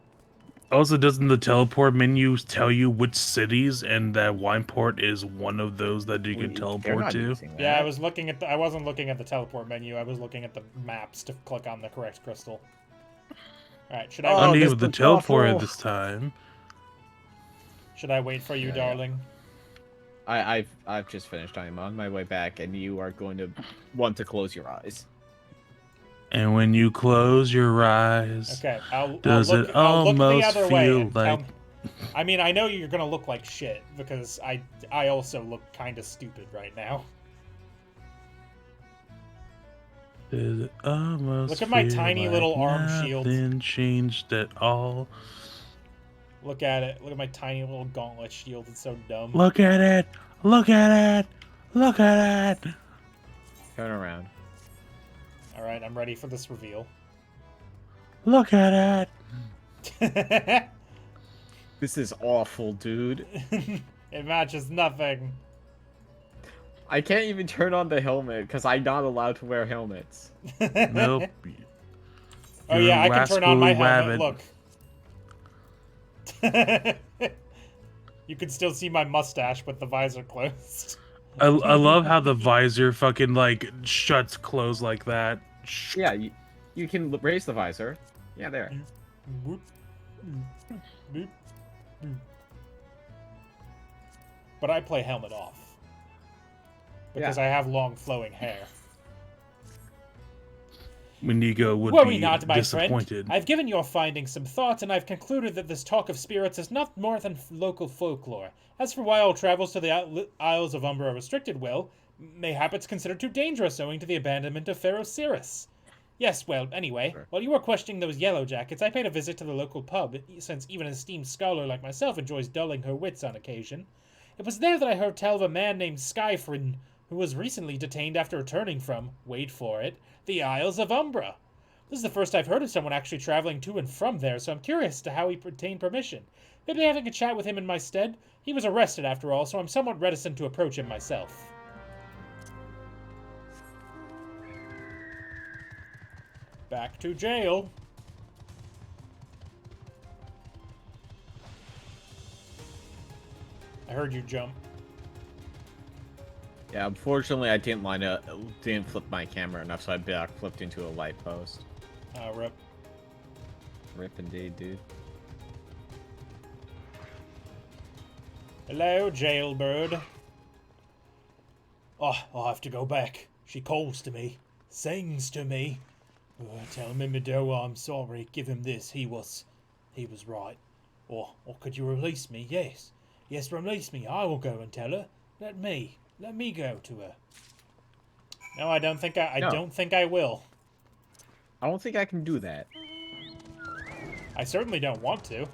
Also, doesn't the teleport menu tell you which cities, and that Wineport is one of those that you can They're teleport not to? using that. Yeah, I was looking at I wasn't looking at the teleport menu. I was looking at the maps to click on the correct crystal. All right, should I? Oh, I wait, need this with the looks teleporter awful. this time. should I wait for you, Yeah. darling? I've just finished. I'm on my way back, and you are going to want to close your eyes. And when you close your eyes, Okay, I'll does look. it I'll look the almost other way feel and like? I mean, I know you're gonna look like shit because I also look kind of stupid right now. Does it almost Look at my feel tiny like little arm shield. Nothing changed at all. Look at it. Look at my tiny little gauntlet shield. It's so dumb. Look at it! Look at it! Look at it! Turn around. All right, I'm ready for this reveal. Look at it! This is awful, dude. It matches nothing. I can't even turn on the helmet because I'm not allowed to wear helmets. Nope. Oh You're yeah, I can turn on my rascally helmet. Look. You can still see my mustache with the visor closed. I love how the visor fucking like shuts closed like that. Yeah, you can raise the visor. Yeah, there. Boop. Boop. Boop. But I play helmet off. Because I have long flowing hair. Wendigo would Worry be not, my disappointed. friend. I've given your findings some thought, and I've concluded that this talk of spirits is not more than local folklore. As for why all travels to the Isles of Umbra are restricted, well, mayhap it's considered too dangerous owing to the abandonment of Pharaoh Cyrus. Yes, well, anyway, Sure. while you were questioning those yellow jackets, I paid a visit to the local pub, since even an esteemed scholar like myself enjoys dulling her wits on occasion. It was there that I heard tell of a man named Skyfrin, who was recently detained after returning from, wait for it, the Isles of Umbra. This is the first I've heard of someone actually traveling to and from there, so I'm curious as to how he obtained permission. Maybe having a chat with him in my stead? He was arrested after all, so I'm somewhat reticent to approach him myself. Back to jail. I heard you jump. Yeah, unfortunately, I didn't flip my camera enough, so I backflipped into a light post. Rip. Rip indeed, dude. Hello, jailbird. Oh, I'll have to go back. She calls to me, sings to me. Tell him Midoa I'm sorry. Give him this. He was right. Or could you release me? Yes, release me. I will go and tell her. Let me go to her. No, I don't think I No. don't think I will. I don't think I can do that. I certainly don't want to.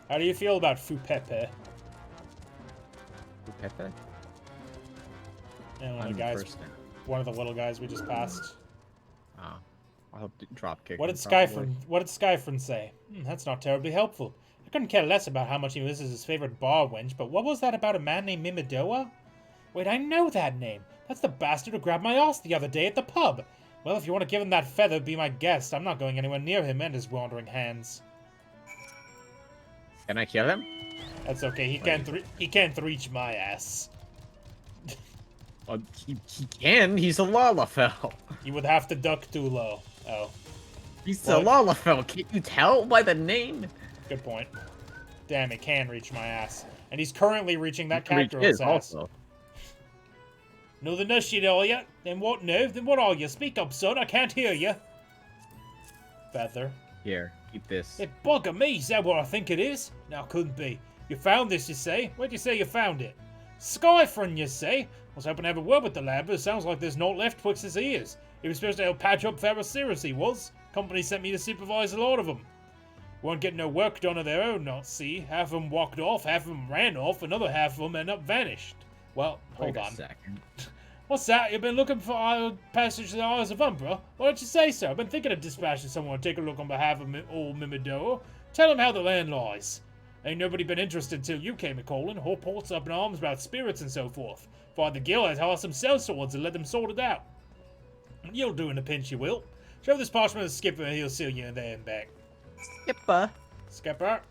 How do you feel about Fupepe? Pepe? And one I'm of the guys, first now. one of the little guys we just passed. Oh. I'll drop kick. What did him, probably. Skyfrin say? That's not terribly helpful. I couldn't care less about how much he misses his favorite bar wench, but what was that about a man named Mimidoa? Wait, I know that name. That's the bastard who grabbed my ass the other day at the pub. Well, if you want to give him that feather, be my guest. I'm not going anywhere near him and his wandering hands. Can I kill him? That's okay. He can't reach my ass. He can. He's a Lalafell. You would have to duck too low. Oh, He's What? a Lalafell. Can't you tell by the name? good point. Damn, it can reach my ass. And he's currently reaching that Reach cat girl's his ass. also. No, the nurse shit, are ya? Then what, no? Then what are you? Speak up, son. I can't hear you. Feather. Here, eat this. It bugger me, is that what I think it is? No, couldn't be. You found this, you say? Where'd you say you found it? Skyfrin, you say? I was hoping to have a word with the lad, but it sounds like there's naught left twixt his ears. He was supposed to help patch up Pharaoh Cyrus, he was. Company sent me to supervise a lot of them. Won't get no work done of their own, not see. Half of them walked off, half of them ran off, another half of them end up vanished. Well, hold Wait a on. second. What's that? You've been looking for Isle passage to the Isles of Umbra? Why don't you say so? I've been thinking of dispatching someone to take a look on behalf of old Mimidoa. Tell him how the land lies. Ain't nobody been interested till you came a-calling. Whole port's up in arms about spirits and so forth. Father Gill has horse some cell swords and let them sort it out. You'll do in a pinch, you will. Show this parchment to the skipper and he'll seal you in there and back. Skipper. Skipper?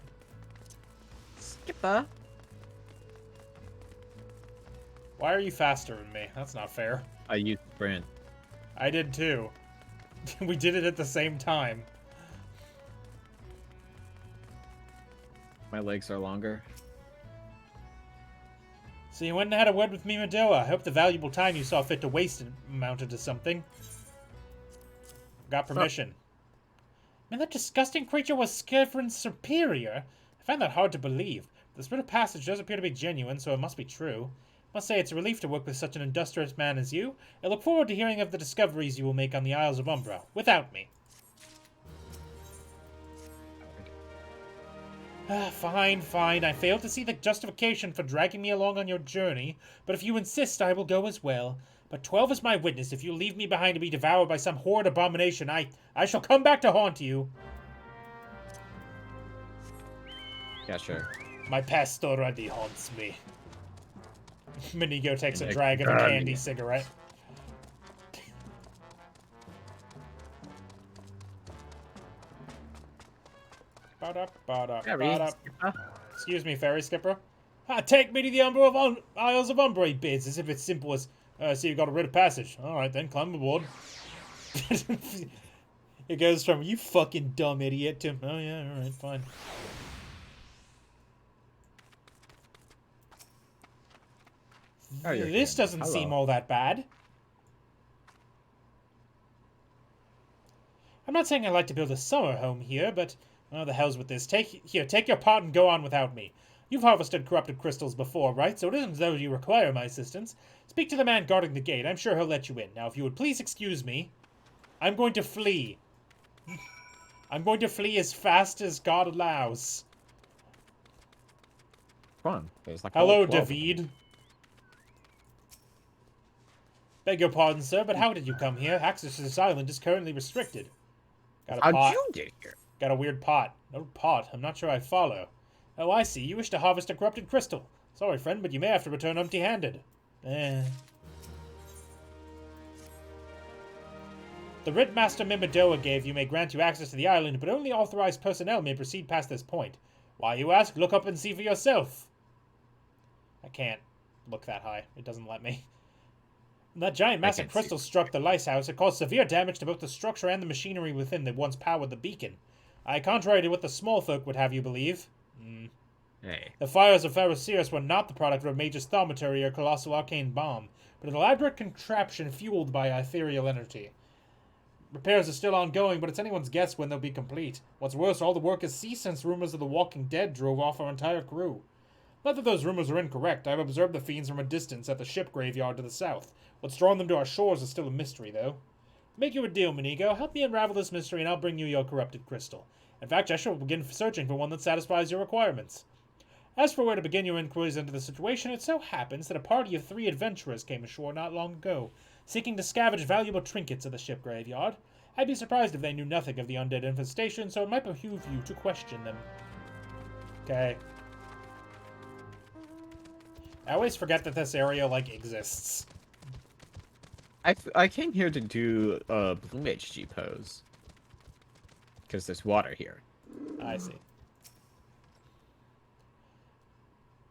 Skipper. Why are you faster than me? That's not fair. I used sprint. I did too. We did it at the same time. My legs are longer. So you went and had a word with Mimidoa. I hope the valuable time you saw fit to waste amounted to something. Got permission. Man, that disgusting creature was Skevrin's superior. I find that hard to believe. The spirit of passage does appear to be genuine, so it must be true. Must say it's a relief to work with such an industrious man as you. I look forward to hearing of the discoveries you will make on the Isles of Umbra, without me. Fine, fine. I fail to see the justification for dragging me along on your journey, but if you insist, I will go as well. But 12 is my witness. If you leave me behind to be devoured by some horrid abomination, I shall come back to haunt you. Yeah, sure. My past already haunts me. Minigo takes a drag of a candy cigarette. Excuse me, ferry skipper. Take me to the Isles of Umbra, he bids, as if it's simple as, see you got a writ of passage. Alright then, climb aboard. It goes from, you fucking dumb idiot, to, oh yeah, alright, fine. Oh, This doesn't seem all that bad. I'm not saying I'd like to build a summer home here, but oh, the hell's with this. Take your part and go on without me. You've harvested corrupted crystals before, right? So it isn't as though you require my assistance. Speak to the man guarding the gate. I'm sure he'll let you in. Now, if you would please excuse me, I'm going to flee. I'm going to flee as fast as God allows. Come on. There's like Hello, David. Beg your pardon, sir, but how did you come here? Access to this island is currently restricted. Got a pot. How'd you get here? Got a weird pot. No pot. I'm not sure I follow. Oh, I see. You wish to harvest a corrupted crystal. Sorry, friend, but you may have to return empty-handed. The writ Master Mimidoa gave you may grant you access to the island, but only authorized personnel may proceed past this point. Why, you ask? Look up and see for yourself. I can't look that high. It doesn't let me. When that giant massive crystal struck the lighthouse, it caused severe damage to both the structure and the machinery within that once powered the beacon. Contrary to what the small folk would have you believe. Hey. The fires of Pharisirus were not the product of a major thaumaturgy or colossal arcane bomb, but an elaborate contraption fueled by ethereal energy. Repairs are still ongoing, but it's anyone's guess when they'll be complete. What's worse, all the work has ceased since rumors of the Walking Dead drove off our entire crew. Not that those rumors are incorrect. I've observed the fiends from a distance at the ship graveyard to the south. What's drawn them to our shores is still a mystery, though. Make you a deal, Minigo. Help me unravel this mystery, and I'll bring you your corrupted crystal. In fact, I shall begin searching for one that satisfies your requirements. As for where to begin your inquiries into the situation, it so happens that a party of 3 adventurers came ashore not long ago, seeking to scavenge valuable trinkets at the ship graveyard. I'd be surprised if they knew nothing of the undead infestation, so it might behoove you to question them. Okay. I always forget that this area, exists. I came here to do a Blue Mage G pose. Because there's water here. I see.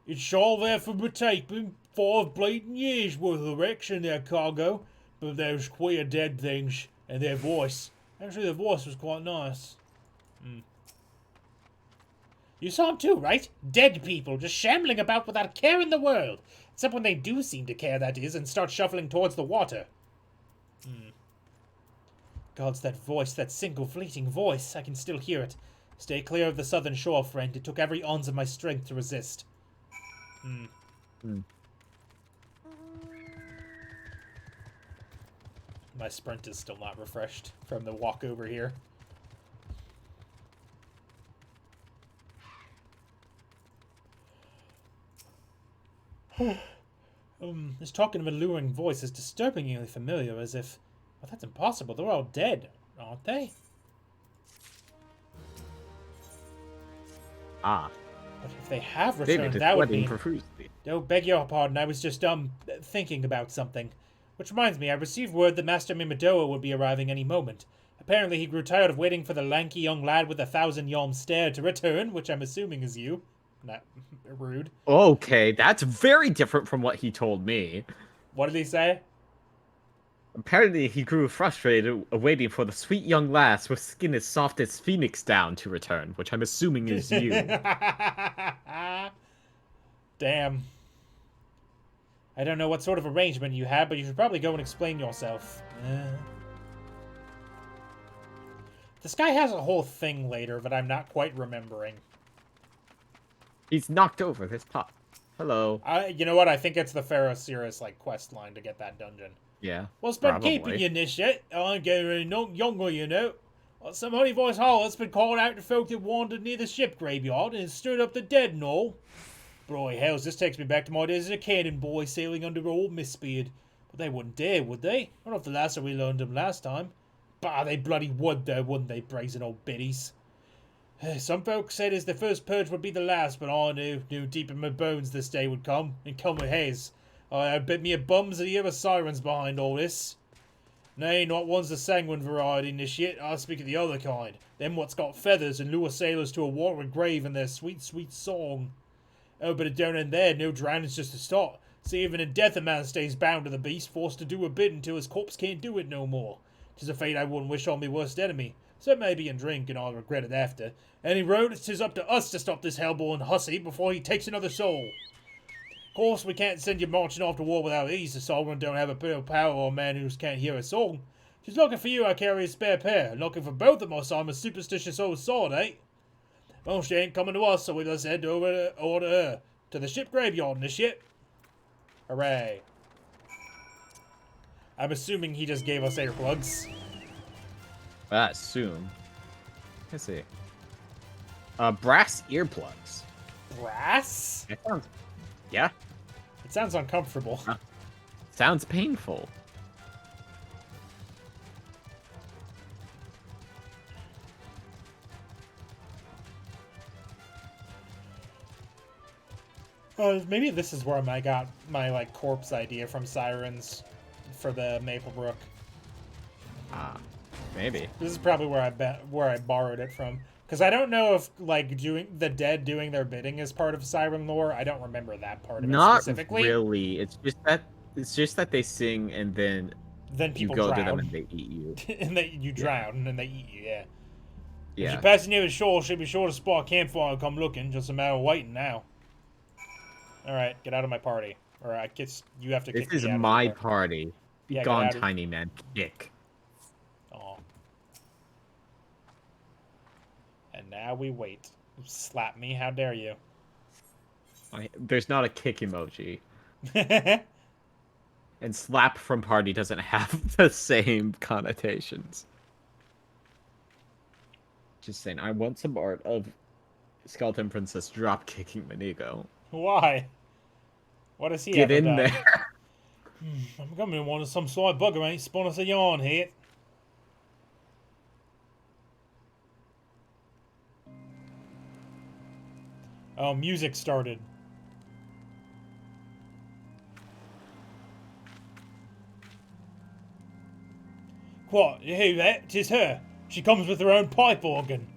It's all there for the taking. 5 bleeding years worth of wrecks in their cargo. But those queer dead things. And their voice. Actually, their voice was quite nice. You saw them too, right? Dead people just shambling about without a care in the world. Except when they do seem to care, that is, and start shuffling towards the water. Gods, that voice, that single fleeting voice. I can still hear it. Stay clear of the southern shore, friend. It took every ounce of my strength to resist. My sprint is still not refreshed from the walk over here. This talking of alluring voice is disturbingly familiar, as if... Well, that's impossible. They're all dead, aren't they? Ah. But if they have David returned, is that would sweating mean... profusely. Oh, beg your pardon. I was just, thinking about something. Which reminds me, I received word that Master Mimadoa would be arriving any moment. Apparently, he grew tired of waiting for the lanky young lad with the 1,000-yalm stare to return, which I'm assuming is you. Not rude. Okay, that's very different from what he told me. What did he say? Apparently, he grew frustrated waiting for the sweet young lass with skin as soft as phoenix down to return, which I'm assuming is you. Damn. I don't know what sort of arrangement you have, but you should probably go and explain yourself. This guy has a whole thing later that I'm not quite remembering. He's knocked over this pot. Hello. You know what? I think it's the Pharaoh Cirrus, like, quest line to get that dungeon. Yeah. What's been probably. keeping you, Nishet? I'm getting younger, you know. Some honey voice harlot's been calling out to folk that wandered near the ship graveyard and stirred up the dead and all. Boy, hells, this takes me back to my days as a cannon boy sailing under old Mistbeard. But they wouldn't dare, would they? Not off the lesson we learned them last time. Bah, they bloody would, though, wouldn't they, brazen old biddies? Some folks said as the first purge would be the last, but I knew deep in my bones this day would come, and come with haze. I bet me a bums that the other sirens behind all this. Nay, not one's the sanguine variety, Initiate. I speak of the other kind. Them what's got feathers and lure sailors to a watery grave in their sweet, sweet song. Oh, but it don't end there. No drowning's just a start. See, even in death a man stays bound to the beast, forced to do a bit until his corpse can't do it no more. 'Tis a fate I wouldn't wish on me worst enemy. So it may be in drink, and I'll regret it after. Any road, 'tis up to us to stop this hellborn hussy before he takes another soul. Of course, we can't send you marching off to war without ease. The sovereign don't have a bit of power on a man who can't hear a song. She's looking for you, I carry a spare pair. Looking for both of us, I'm a superstitious old sword, eh? Well, she ain't coming to us, so we just head over to her. To the ship graveyard in the ship. Hooray. I'm assuming he just gave us earplugs. I assume. Let's see. Brass earplugs. Brass? That sounds... Yeah. It sounds uncomfortable. Sounds painful. Maybe this is where I got my, like, corpse idea from Sirens for the Maplebrook. Ah, maybe. This is probably where I borrowed it from. Because I don't know if, like, doing the dead doing their bidding is part of Siren lore. I don't remember that part of it specifically. Not really. It's just that they sing and then people you go drown. to them and they eat you. And you drown and then they eat you, yeah. Yeah. If you're passing near the shore, should be sure to spot a campfire and come looking. Just a matter of waiting now. Alright, get out of my party. Or I guess you have to kick me out. This is my party. Be Yeah, gone, get out tiny man. Kick. Aw. And now we wait. Slap me, how dare you. There's not a kick emoji. And slap from party doesn't have the same connotations. Just saying, I want some art of Skeleton Princess drop kicking Manigo. Why? What does he Get ever in done? there. I'm coming one of some sly bugger ain't spun us a yarn here. Oh, music started. What? You hear that? 'Tis her. She comes with her own pipe organ.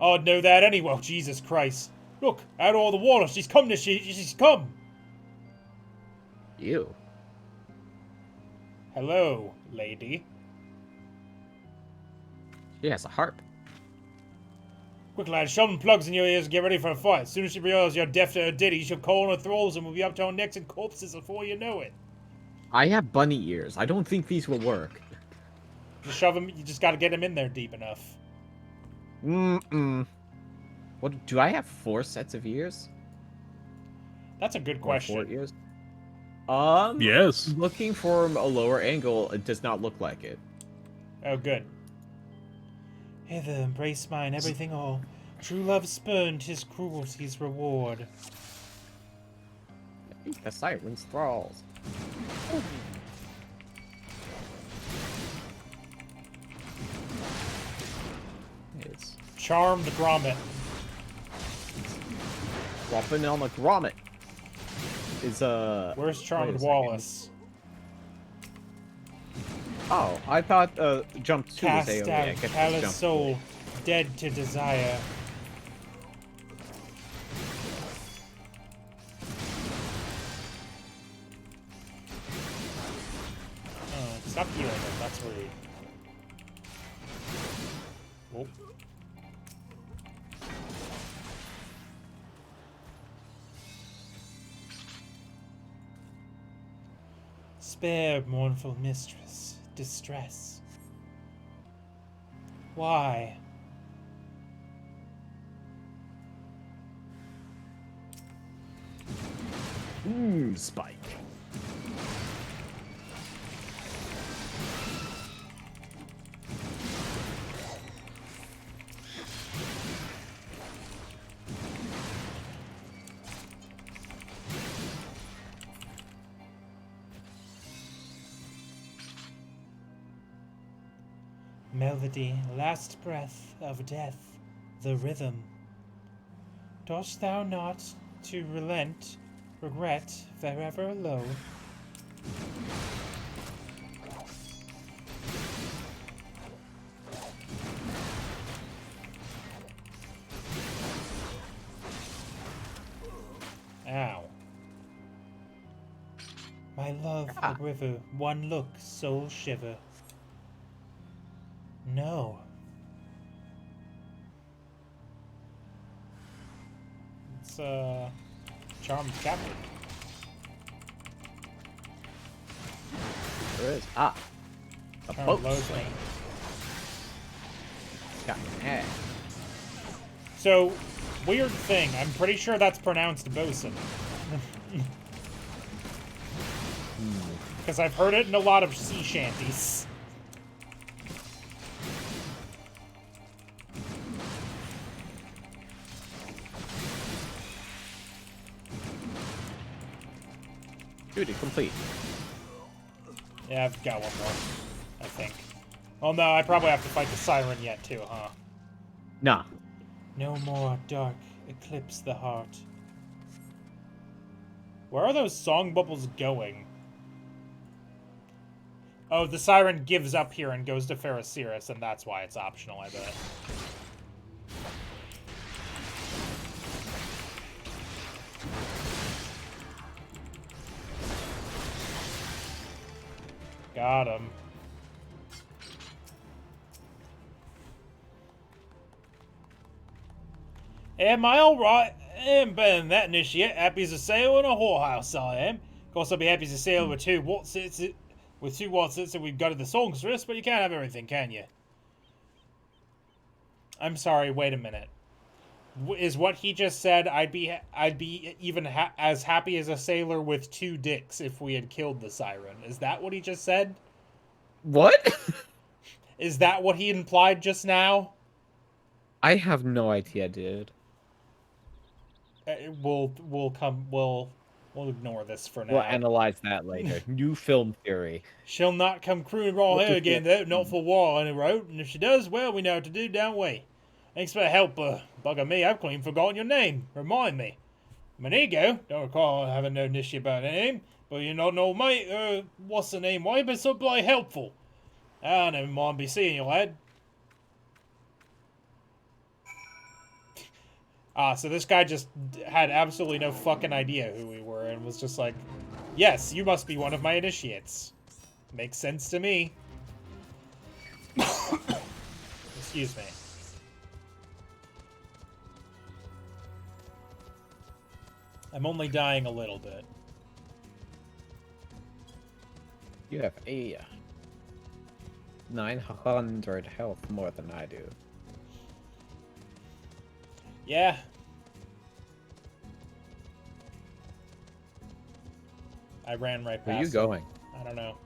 I'd know that anyway. Jesus Christ. Look, out of all the water, she's come. She's come. You. Hello, lady. She has a harp. Quick, lad, shove them plugs in your ears and get ready for a fight. As soon as she realizes you're deaf to her ditty, she'll call on her thralls and we'll be up to our necks in corpses before you know it. I have bunny ears. I don't think these will work. Just shove them. You just got to get them in there deep enough. What, do I have 4 sets of ears? That's a good Or question. 4 ears? Yes. Looking from a lower angle, it does not look like it. Oh, good. Hither, embrace mine, everything all. True love spurned, his cruelty's reward. Beat the siren's thralls. It's Charmed grommet. dropping on the grommet. Is Where's wait Charmed a second. Wallace? Oh, I thought jump 2 was Cast AoE. I out guess it's callous jump soul, dead to desire. Oh, stop healing him. That's rude. Oh. Spare, mournful mistress, distress. Why? Spike. Melody, last breath of death, the rhythm. Dost thou not to relent, regret, forever low? Ow. My love, a river, one look, soul shiver. No. It's, Charmed Captain. There is. Ah. A Charmed boat Loathing. swing. Got an So, weird thing, I'm pretty sure that's pronounced bosun. Because I've heard it in a lot of sea shanties. Duty complete. Yeah, I've got one more, I think. Oh no, I probably have to fight the siren yet too, huh? Nah. No more dark eclipse the heart. Where are those song bubbles going? Oh, the siren gives up here and goes to Ferrociris, and that's why it's optional, I bet. Got him. Am I alright? I am better than that, initiate. Happy as a sailor in a whorehouse, I am. Of course, I'll be happy as a sailor with two Watsits, and we've got the songstress, but you can't have everything, can you? I'm sorry, wait a minute. Is what he just said, I'd be even as happy as a sailor with 2 dicks if we had killed the siren. Is that what he just said? What? Is that what he implied just now? I have no idea, dude. We'll ignore this for now. We'll analyze that later. New film theory. She'll not come crewing raw here again, though, not for war on the road. And if she does, well, we know what to do, don't we? Thanks for the help, bugger me. I've clean forgotten your name. Remind me. Manigo, don't recall having no initiative about the name, but you're not an old mate. What's the name? Why you been so bloody helpful? Ah, never mind, be seeing you, lad. Ah, so this guy just had absolutely no fucking idea who we were and was just like, yes, you must be one of my initiates. Makes sense to me. Excuse me. I'm only dying a little bit. You have 900 health more than I do. Yeah. I ran right past Where are you him. going? I don't know.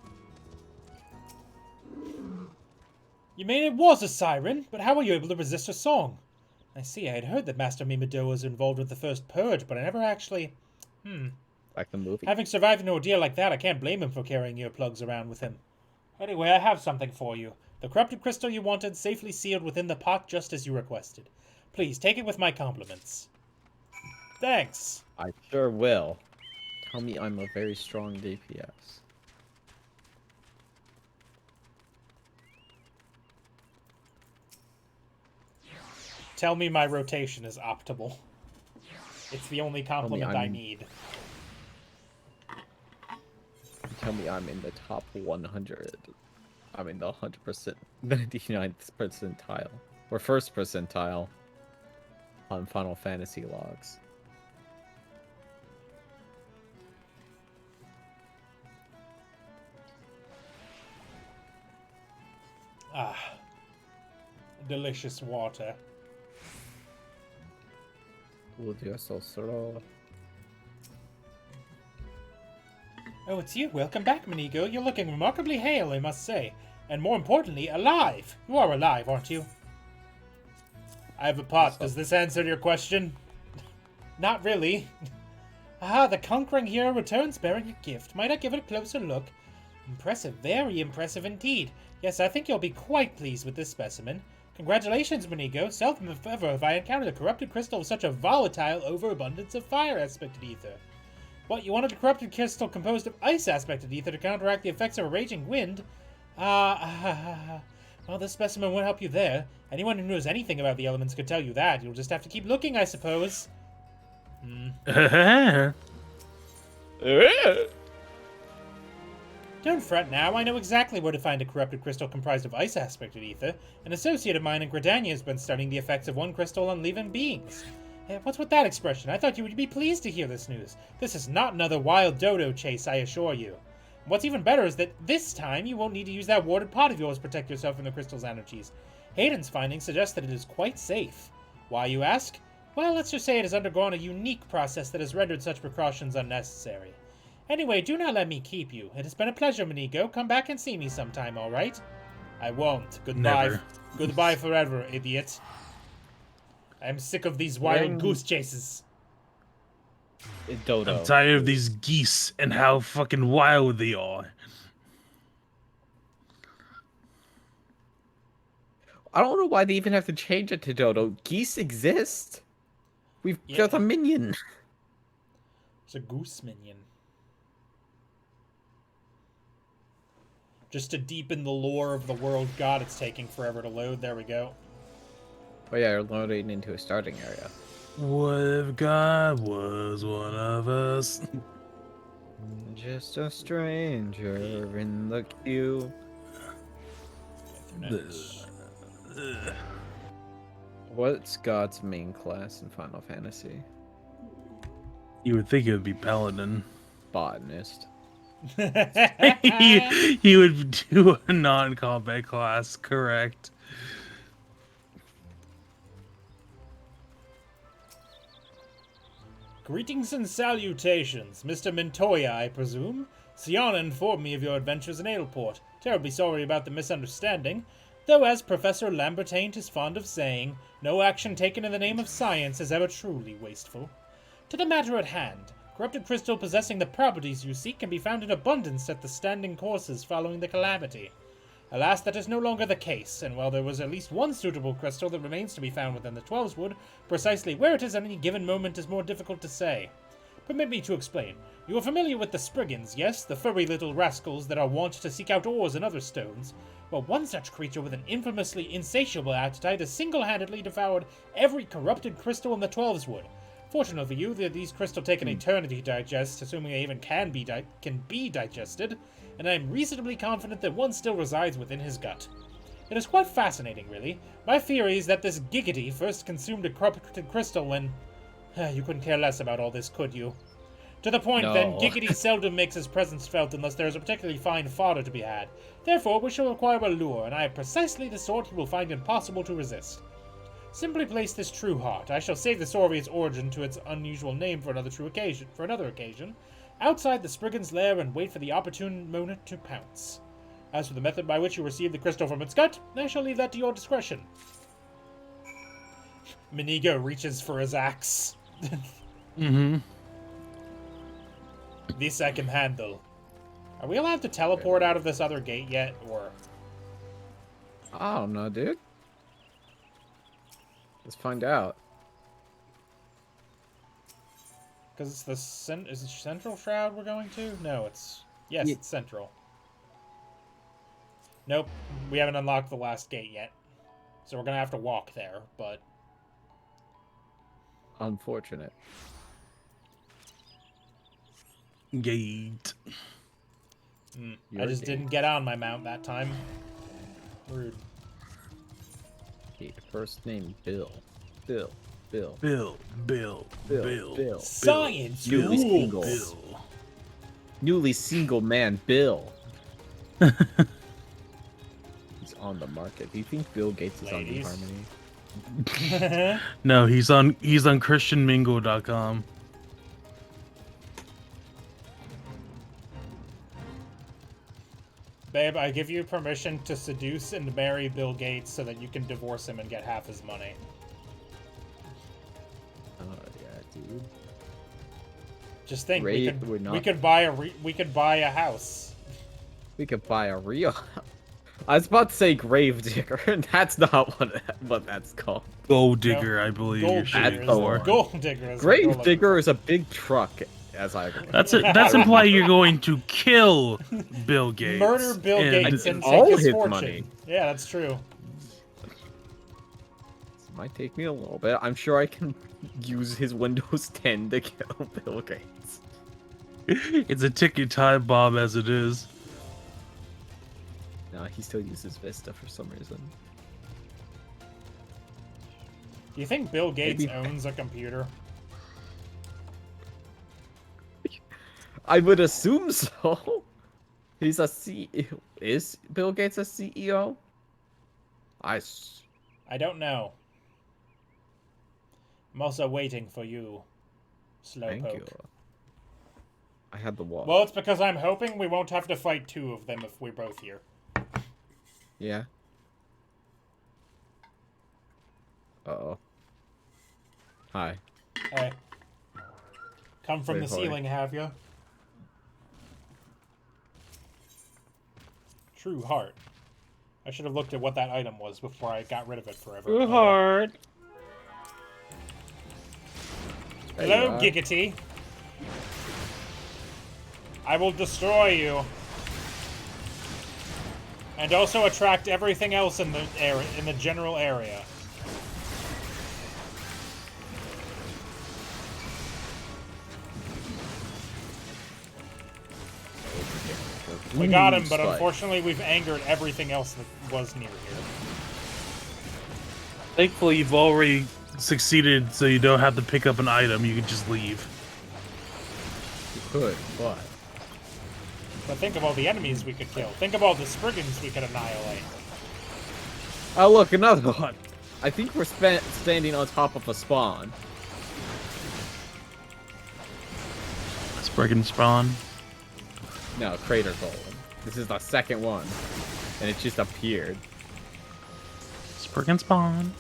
You mean it was a siren? But how were you able to resist a song? I see, I had heard that Master Mimado was involved with the first purge, but I never actually... Like the movie. Having survived an ordeal like that, I can't blame him for carrying earplugs around with him. Anyway, I have something for you. The corrupted crystal you wanted, safely sealed within the pot just as you requested. Please, take it with my compliments. Thanks. I sure will. Tell me I'm a very strong DPS. Tell me my rotation is optimal. It's the only compliment I need. Tell me I'm in the top 100. I'm in the 100%, 99th percentile. Or first percentile on Final Fantasy logs. Ah. Delicious water. Would you so slow? Oh, it's you. Welcome back, Minigo. You're looking remarkably hale, I must say. And more importantly, alive. You are alive, aren't you? I have a pot. Does this answer your question? Not really. Ah, the conquering hero returns bearing a gift. Might I give it a closer look? Impressive. Very impressive indeed. Yes, I think you'll be quite pleased with this specimen. Congratulations, Minigo. Seldom if ever have I encountered a corrupted crystal with such a volatile overabundance of fire aspected ether. What, you wanted a corrupted crystal composed of ice aspected ether to counteract the effects of a raging wind? Well, this specimen won't help you there. Anyone who knows anything about the elements could tell you that. You'll just have to keep looking, I suppose. Don't fret now, I know exactly where to find a corrupted crystal comprised of ice aspected ether. An associate of mine in Gridania has been studying the effects of one crystal on living beings. What's with that expression? I thought you would be pleased to hear this news. This is not another wild dodo chase, I assure you. What's even better is that this time you won't need to use that warded pot of yours to protect yourself from the crystal's energies. Hayden's findings suggest that it is quite safe. Why, you ask? Well, let's just say it has undergone a unique process that has rendered such precautions unnecessary. Anyway, do not let me keep you. It has been a pleasure, Minigo. Come back and see me sometime, all right? I won't. Goodbye. Never. Goodbye forever, idiot. I'm sick of these wild goose chases. Dodo. I'm tired of these geese and how fucking wild they are. I don't know why they even have to change it to Dodo. Geese exist. We've got a minion. It's a goose minion. Just to deepen the lore of the world. God, it's taking forever to load. There we go. Oh yeah, you're loading into a starting area. What if God was one of us? Just a stranger in the queue. What's God's main class in Final Fantasy? You would think it would be Paladin. Botanist. he would do a non-combat class, correct. Greetings and salutations, Mr. Montoya, I presume. Siana informed me of your adventures in Aleport. Terribly sorry about the misunderstanding, though as Professor Lambertaint is fond of saying, no action taken in the name of science is ever truly wasteful. To the matter at hand, corrupted crystal possessing the properties you seek can be found in abundance at the standing courses following the calamity. Alas, that is no longer the case, and while there was at least one suitable crystal that remains to be found within the Twelveswood, precisely where it is at any given moment is more difficult to say. Permit me to explain. You are familiar with the Spriggans, yes? The furry little rascals that are wont to seek out ores and other stones. Well, one such creature with an infamously insatiable appetite has single-handedly devoured every corrupted crystal in the Twelveswood. Fortunately for you, these crystals take an eternity to digest, assuming they even can be digested, and I am reasonably confident that one still resides within his gut. It is quite fascinating, really. My theory is that this Giggity first consumed a corrupted crystal when... you couldn't care less about all this, could you? To the point, then, Giggity seldom makes his presence felt unless there is a particularly fine fodder to be had. Therefore, we shall require a lure, and I have precisely the sort you will find impossible to resist. Simply place this true heart. I shall save the story of its origin to its unusual name for another occasion, outside the Spriggan's lair and wait for the opportune moment to pounce. As for the method by which you receive the crystal from its gut, I shall leave that to your discretion. Minigo reaches for his axe. This I can handle. Are we allowed to teleport out of this other gate yet, or? I don't know, dude. Let's find out. Because it's the is it Central Shroud we're going to? No, it's... Yes, Yeah. it's Central. Nope, we haven't unlocked the last gate yet. So we're gonna have to walk there, but... Unfortunate. Gate. I just didn't get on my mount that time. Rude. Okay, first name Bill. Bill. Science Newly rules! single. Newly single man Bill. He's on the market. Do you think Bill Gates is Ladies. on eHarmony? No, he's on christianmingle.com. Babe, I give you permission to seduce and marry Bill Gates so that you can divorce him and get half his money. Oh yeah, dude. Just think, Ray, we could buy a house. We could buy a real. I was about to say grave digger, and that's not what that's called. Gold digger, I believe. Gold you're shooting digger, That's for. gold digger. Is what Grave you're looking digger for. is a big truck, as I believe. That's implying you're going to kill Bill Gates. Murder Bill Gates and all take his his fortune. money. Yeah, that's true. This might take me a little bit. I'm sure I can use his Windows 10 to kill Bill Gates. It's a ticking time bomb as it is. No, he still uses Vista for some reason. Do you think Bill Gates Maybe. owns a computer? I would assume so. He's a CEO. Is Bill Gates a CEO? I don't know. I'm also waiting for you, Thank you. Slowpoke. I had the wall. Well, it's because I'm hoping we won't have to fight two of them if we're both here. Yeah. Uh-oh. Hi. Hey. Come from Wait, the hold on. ceiling, have you? True heart. I should have looked at what that item was before I got rid of it forever. True heart. There you Hello, are. Giggity. I will destroy you. And also attract everything else in the area, in the general area. We got him, but Spike. unfortunately we've angered everything else that was near here. Thankfully, you've already succeeded, so you don't have to pick up an item. You can just leave. You could, but But think of all the enemies we could kill. Think of all the Spriggans we could annihilate. oh look, another one. I think we're standing on top of a spawn. Spriggan spawn. No, crater golem. This is the second one, and it just appeared. Spriggan spawn.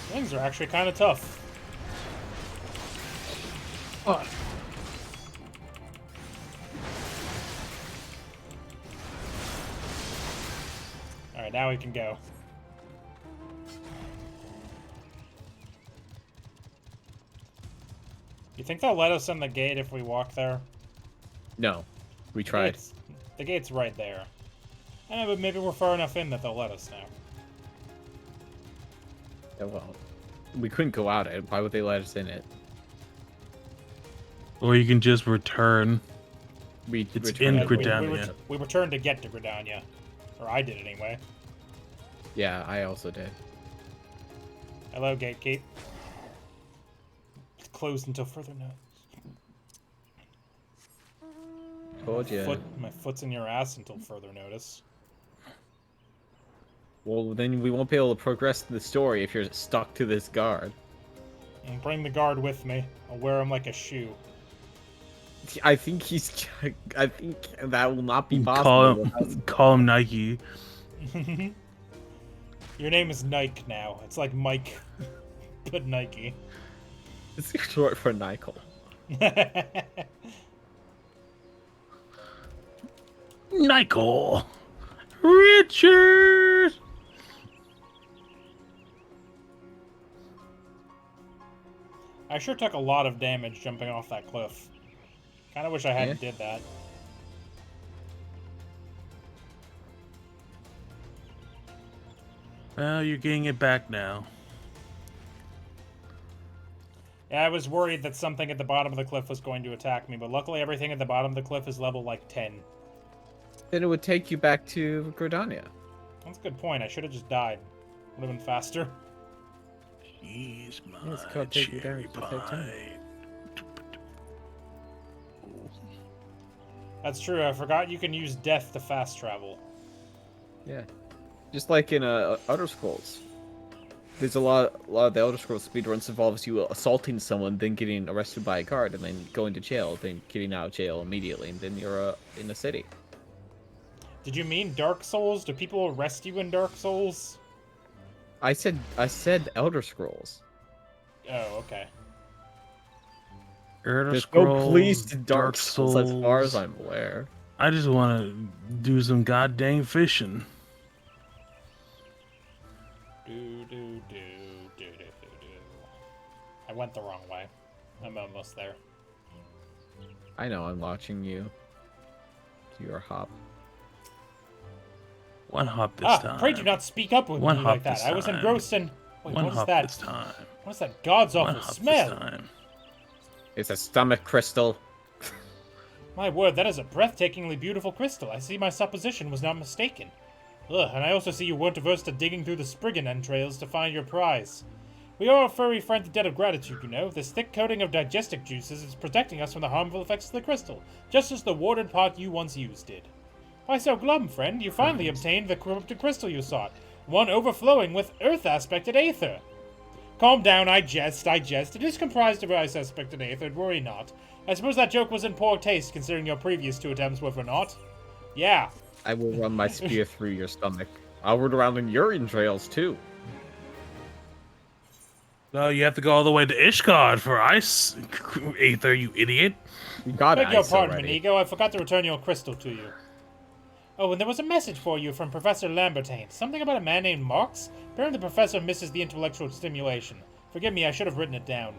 Things are actually kind of tough. Oh. Alright, now we can go. You think they'll let us in the gate if we walk there? No, we tried. The gate's right there. But maybe we're far enough in that they'll let us now. Yeah, well, we couldn't go out it. Why would they let us in it? Or you can just return. It's in Yeah, Gridania. we returned to get to Gridania. Or I did anyway. Yeah, I also did. Hello, Gatekeep. It's closed until further notice. Told ya. My foot's in your ass until further notice. Well, then we won't be able to progress the story if you're stuck to this guard. And bring the guard with me. I'll wear him like a shoe. I think I think that will not be possible. Call him Nike. Your name is Nike now. It's like Mike. Good Nike. It's short for Nickel. Nickel. Richard. I sure took a lot of damage jumping off that cliff. Kind of wish I hadn't did that. Well, you're getting it back now. Yeah, I was worried that something at the bottom of the cliff was going to attack me, but luckily everything at the bottom of the cliff is level like 10. Then it would take you back to Gridania. That's a good point. I should have just died. Would have been faster. She's my Yeah, it's called take you cherry there, so take time. pie. That's true. I forgot you can use death to fast travel. Yeah. Just like in Elder Scrolls. There's a lot of the Elder Scrolls speedruns involves you assaulting someone, then getting arrested by a guard, and then going to jail, then getting out of jail immediately, and then you're in the city. Did you mean Dark Souls? Do people arrest you in Dark Souls? I said Elder Scrolls. Oh, okay. Elder There's Scrolls, no police to Dark Souls as far as I'm aware. I just want to do some goddamn fishing. I went the wrong way. I'm almost there. I know, I'm watching you. Your hop. One hop this time. Pray do not speak up with One me hop like that. this I was time. engrossed in... Wait, One what is hop that? this time. What is that god's One awful hop smell? this time. It's a stomach crystal. My word, that is a breathtakingly beautiful crystal. I see my supposition was not mistaken. Ugh, and I also see you weren't averse to digging through the Spriggan entrails to find your prize. We are a furry friend in debt of gratitude, you know. This thick coating of digestive juices is protecting us from the harmful effects of the crystal, just as the warded pot you once used did. Why so glum, friend? You finally obtained the corrupted crystal you sought, one overflowing with earth-aspected aether. Calm down, I jest. It is comprised of ice-aspected aether, worry not. I suppose that joke was in poor taste, considering your previous 2 attempts were for naught. Yeah. I will run my spear through your stomach. I'll root around in your entrails, too. No, you have to go all the way to Ishgard for ice aether, you idiot. You got Beg your ice pardon, already. Inigo. I forgot to return your crystal to you. Oh, and there was a message for you from Professor Lambertane. Something about a man named Marx? Apparently the professor misses the intellectual stimulation. Forgive me, I should have written it down.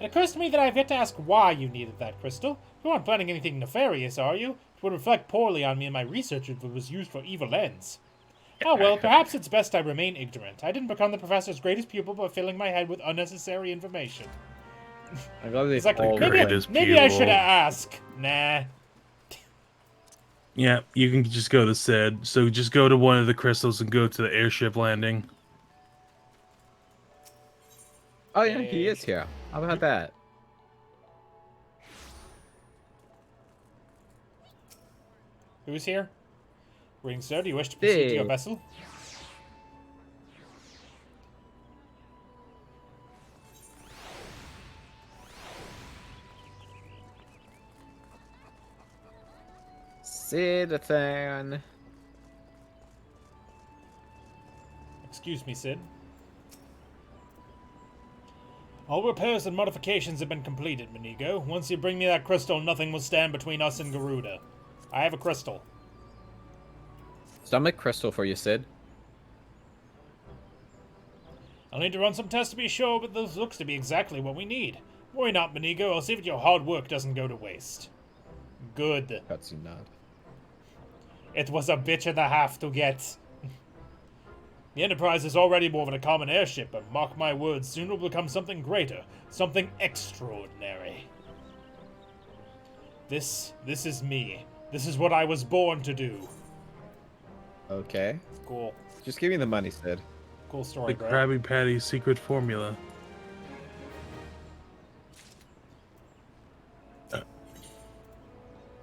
It occurs to me that I have yet to ask why you needed that crystal. You aren't planning anything nefarious, are you? It would reflect poorly on me and my research if it was used for evil ends. Oh well, perhaps it's best I remain ignorant. I didn't become the professor's greatest pupil by filling my head with unnecessary information. I love these It's like, all maybe I should ask. Nah. Yeah, you can just go to Sid. So just go to one of the crystals and go to the airship landing. Oh yeah, he is here. How about that? Who's here? Ring, sir, do you wish to proceed to your Hey. vessel? Citizen. Excuse me, Sid. All repairs and modifications have been completed, Minigo. Once you bring me that crystal, nothing will stand between us and Garuda. I have a crystal. Stomach crystal for you, Sid. I'll need to run some tests to be sure, but this looks to be exactly what we need. Worry not, Minigo. I'll see that your hard work doesn't go to waste. Good. Cutscene nod. It was a bitch and a half to get. The Enterprise is already more than a common airship, but mark my words, soon will become something greater, something extraordinary. This is me. This is what I was born to do. Okay. Cool. Just give me the money, Sid. Cool story, The bro. Krabby Patty secret formula.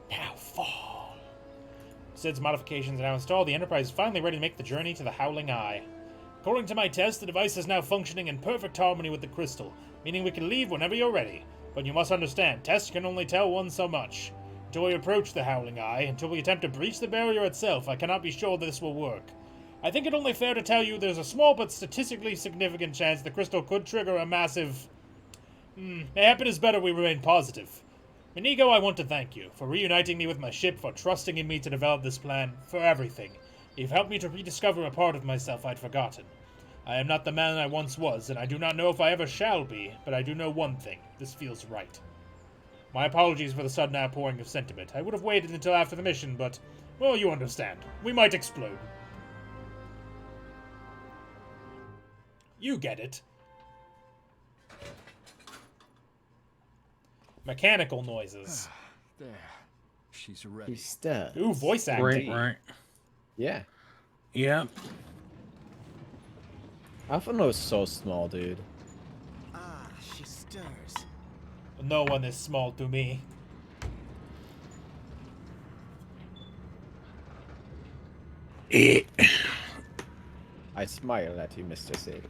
Now fall. Sid's modifications are now installed. The Enterprise is finally ready to make the journey to the Howling Eye. According to my test, the device is now functioning in perfect harmony with the crystal, meaning we can leave whenever you're ready. But you must understand, tests can only tell one so much. Until we approach the Howling Eye, until we attempt to breach the barrier itself, I cannot be sure that this will work. I think it only fair to tell you there's a small but statistically significant chance the crystal could trigger a massive... Mayhap it is better we remain positive. Inigo, I want to thank you for reuniting me with my ship, for trusting in me to develop this plan, for everything. You've helped me to rediscover a part of myself I'd forgotten. I am not the man I once was, and I do not know if I ever shall be, but I do know one thing. This feels right. My apologies for the sudden outpouring of sentiment. I would have waited until after the mission, but, well, you understand. We might explode. You get it. Mechanical noises. There. She's ready. He's dead. Ooh, voice acting. Right. Yeah. Yeah. Alphino is so small, dude. Ah, she stirs. No one is small to me. I smile at you, Mr. Sid.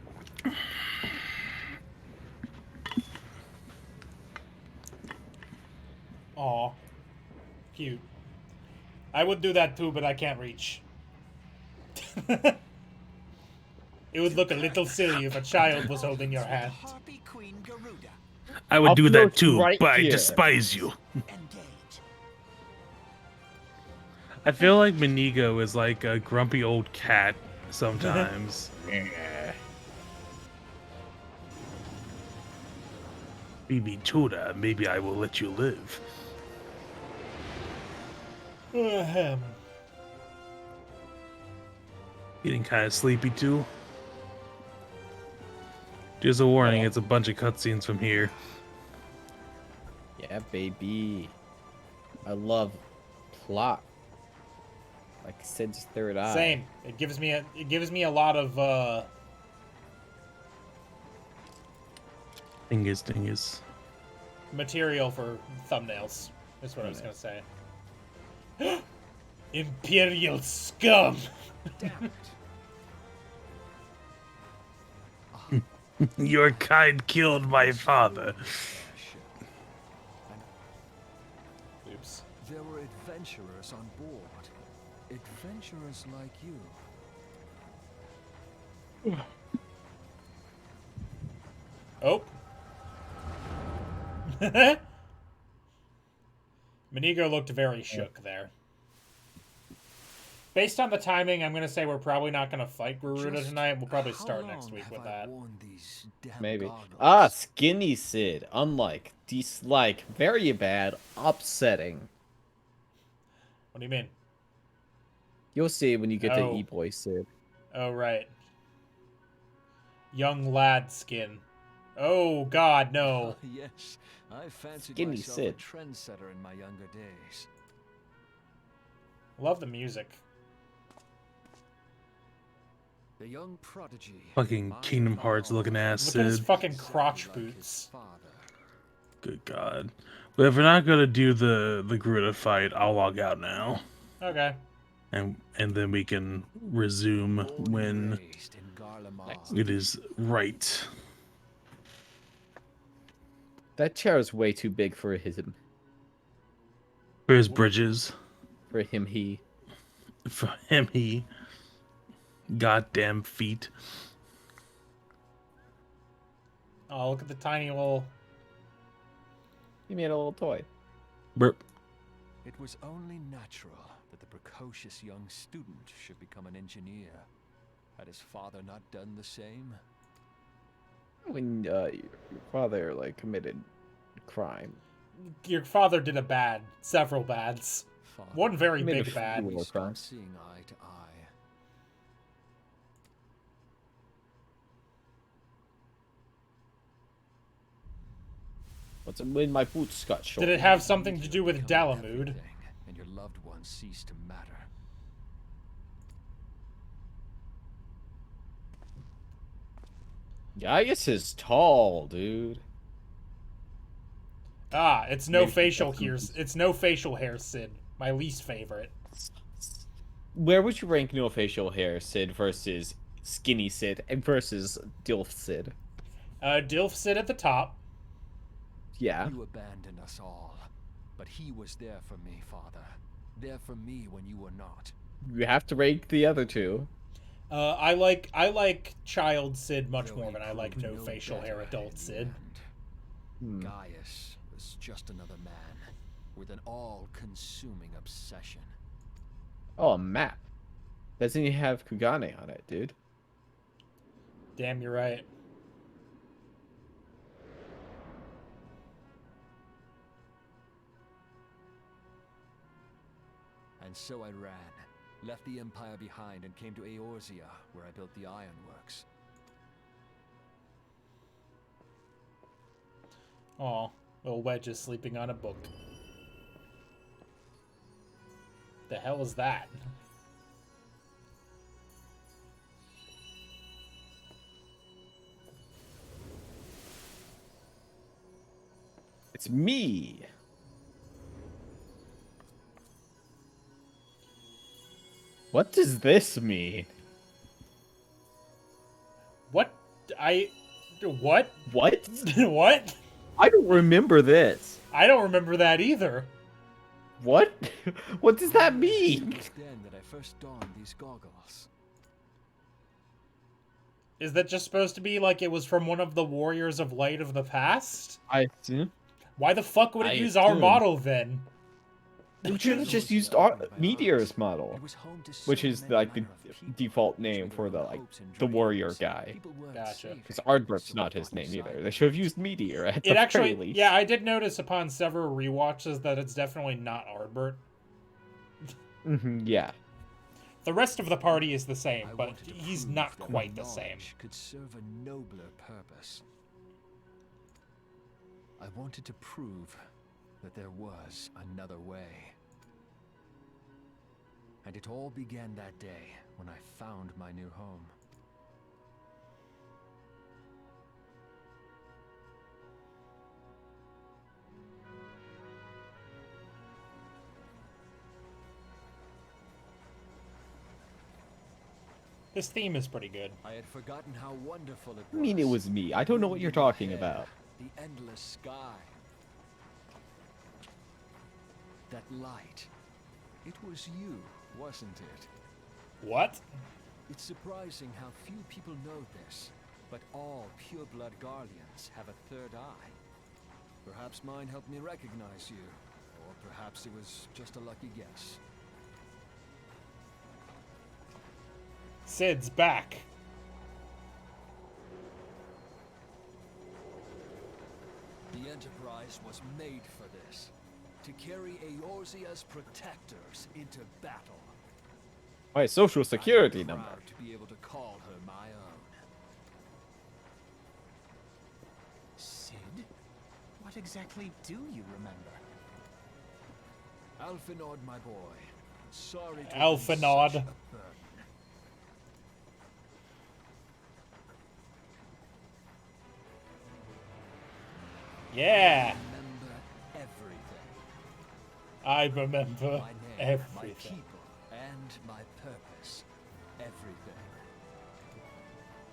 Aw. Cute. I would do that too, but I can't reach. It would look a little silly if a child was holding your hand. Harpy Queen Garuda. I would do Alphino's that too, right but I here. despise you. Engage. I feel like Minigo is like a grumpy old cat sometimes. Bibi Chuda, maybe I will let you live. Ahem. Getting kind of sleepy too. Just a warning, it's a bunch of cutscenes from here. Yeah, baby. I love plot. Like Sid's third eye. Same. It gives me a lot of Dingus. material for thumbnails. That's what I was gonna say. Imperial scum. Damn it. Your kind killed my father. Oops. There were adventurers on board. Adventurers like you. Oh. Minigo looked very shook there. Based on the timing, I'm gonna say we're probably not gonna fight Garuda Just tonight. We'll probably how start next long week have with I that. worn these damn Maybe. goggles? Ah, skinny Sid. Unlike dislike, very bad, upsetting. What do you mean? You'll see when you get Oh. to E-Boy Sid. Oh, right. Young lad skin. Oh, God, no. Yes, I fancied Skinny myself Sid. a trendsetter in my younger days. Love the music. The young prodigy. Fucking my Kingdom Hearts looking ass Look at his Sid. fucking crotch Exactly like his boots. father. Good God. But if we're not gonna do the Garuda fight, I'll log out now. Okay. And then we can resume Born when and raised in Garlemald. it is right. That chair is way too big for him. For his bridges. For him, he. For him, he. Goddamn feet. Oh, look at the tiny little... He made a little toy. Burp. It was only natural that the precocious young student should become an engineer. Had his father not done the same? When your father like committed crime. Your father did several bads. Father, One very Made a big bad. fool. we War stopped crime. seeing eye to eye. What's when my boots got short? Did it have something to You do with become Dalamood? everything, and your loved ones cease to matter. Gaius is tall, dude. Ah, it's no Maybe facial that's hair. confusing. It's no facial hair, Sid. My least favorite. Where would you rank no facial hair Sid versus skinny Sid and versus Dilf Sid? Dilf Sid at the top. Yeah. You abandoned us all, but he was there for me, Father. There for me when you were not. You have to rank the other two. I like child Sid much Though more he than I like proved no no facial hair better in adult the Sid. end. Gaius was just another man with an all-consuming obsession. Oh, a map. Doesn't he have Kugane on it, dude? Damn, you're right. And so I ran, left the Empire behind and came to Eorzea, where I built the ironworks. Aw, little Wedge is sleeping on a book. The hell is that? It's me. What does this mean? What? What? What? What? I don't remember this. I don't remember that either. What? What does that mean? It was then that I first donned these goggles. Is that just supposed to be like it was from one of the Warriors of Light of the past? I assume. Why the fuck would it I use our assume. model then? You should have just used our Meteor's model, It was home to so which is many like the manner of people, default each name with for their the own hopes and the warrior dreams. guy. People weren't Gotcha. safe Because if Ardbert's they not his fought name beside either. E They should have used Meteor at It the actually, very least. yeah, I did notice upon several rewatches that it's definitely not Ardbert. Yeah. The rest of the party is the same, I but wanted to he's prove not that quite the same. knowledge could serve a nobler purpose. I wanted to prove that there was another way. And it all began that day when I found my new home. This theme is pretty good. I had forgotten how wonderful it was. I mean, it was me. I don't know what you're talking about. The endless sky. That light. It was you, wasn't it? What? It's surprising how few people know this, but all pure-blood Guardians have a third eye. Perhaps mine helped me recognize you, or perhaps it was just a lucky guess. Sid's back. The Enterprise was made for this. To carry Eorzea's protectors into battle. My social security I'm number. proud to be able to call her my own. Sid? What exactly do you remember? Alphanod, my boy. Sorry to Alphanod. be such a burden. Yeah, Remember everything. I remember My name, my everything. people, and my purpose. Everything.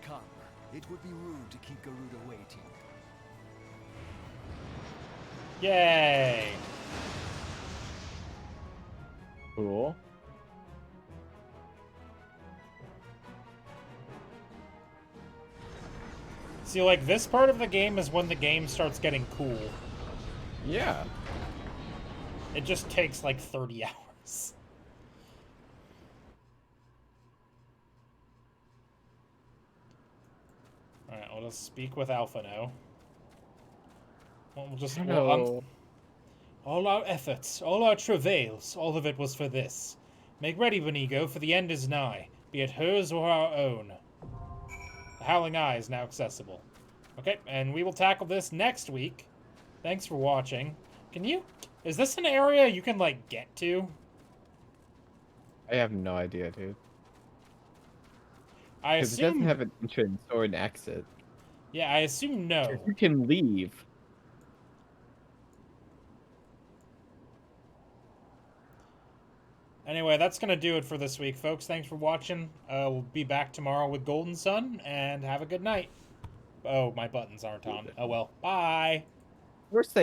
Come. It would be rude to keep Garuda waiting. Yay! Cool. See, like, this part of the game is when the game starts getting cool. Yeah. It just takes, like, 30 hours. Alright, we'll just speak with Alphano. We'll just... Hello. all our efforts, all our travails, all of it was for this. Make ready, Benigo, for the end is nigh, be it hers or our own. The Howling Eye is now accessible. Okay, and we will tackle this next week. Thanks for watching. Can you... Is this an area you can, like, get to? I have no idea, dude. I Because it doesn't assume... have an entrance or an exit. Yeah, I assume no. You can leave. Anyway, that's going to do it for this week, folks. Thanks for watching. We'll be back tomorrow with Golden Sun, and have a good night. Oh, my buttons aren't on. Oh, well. Bye! First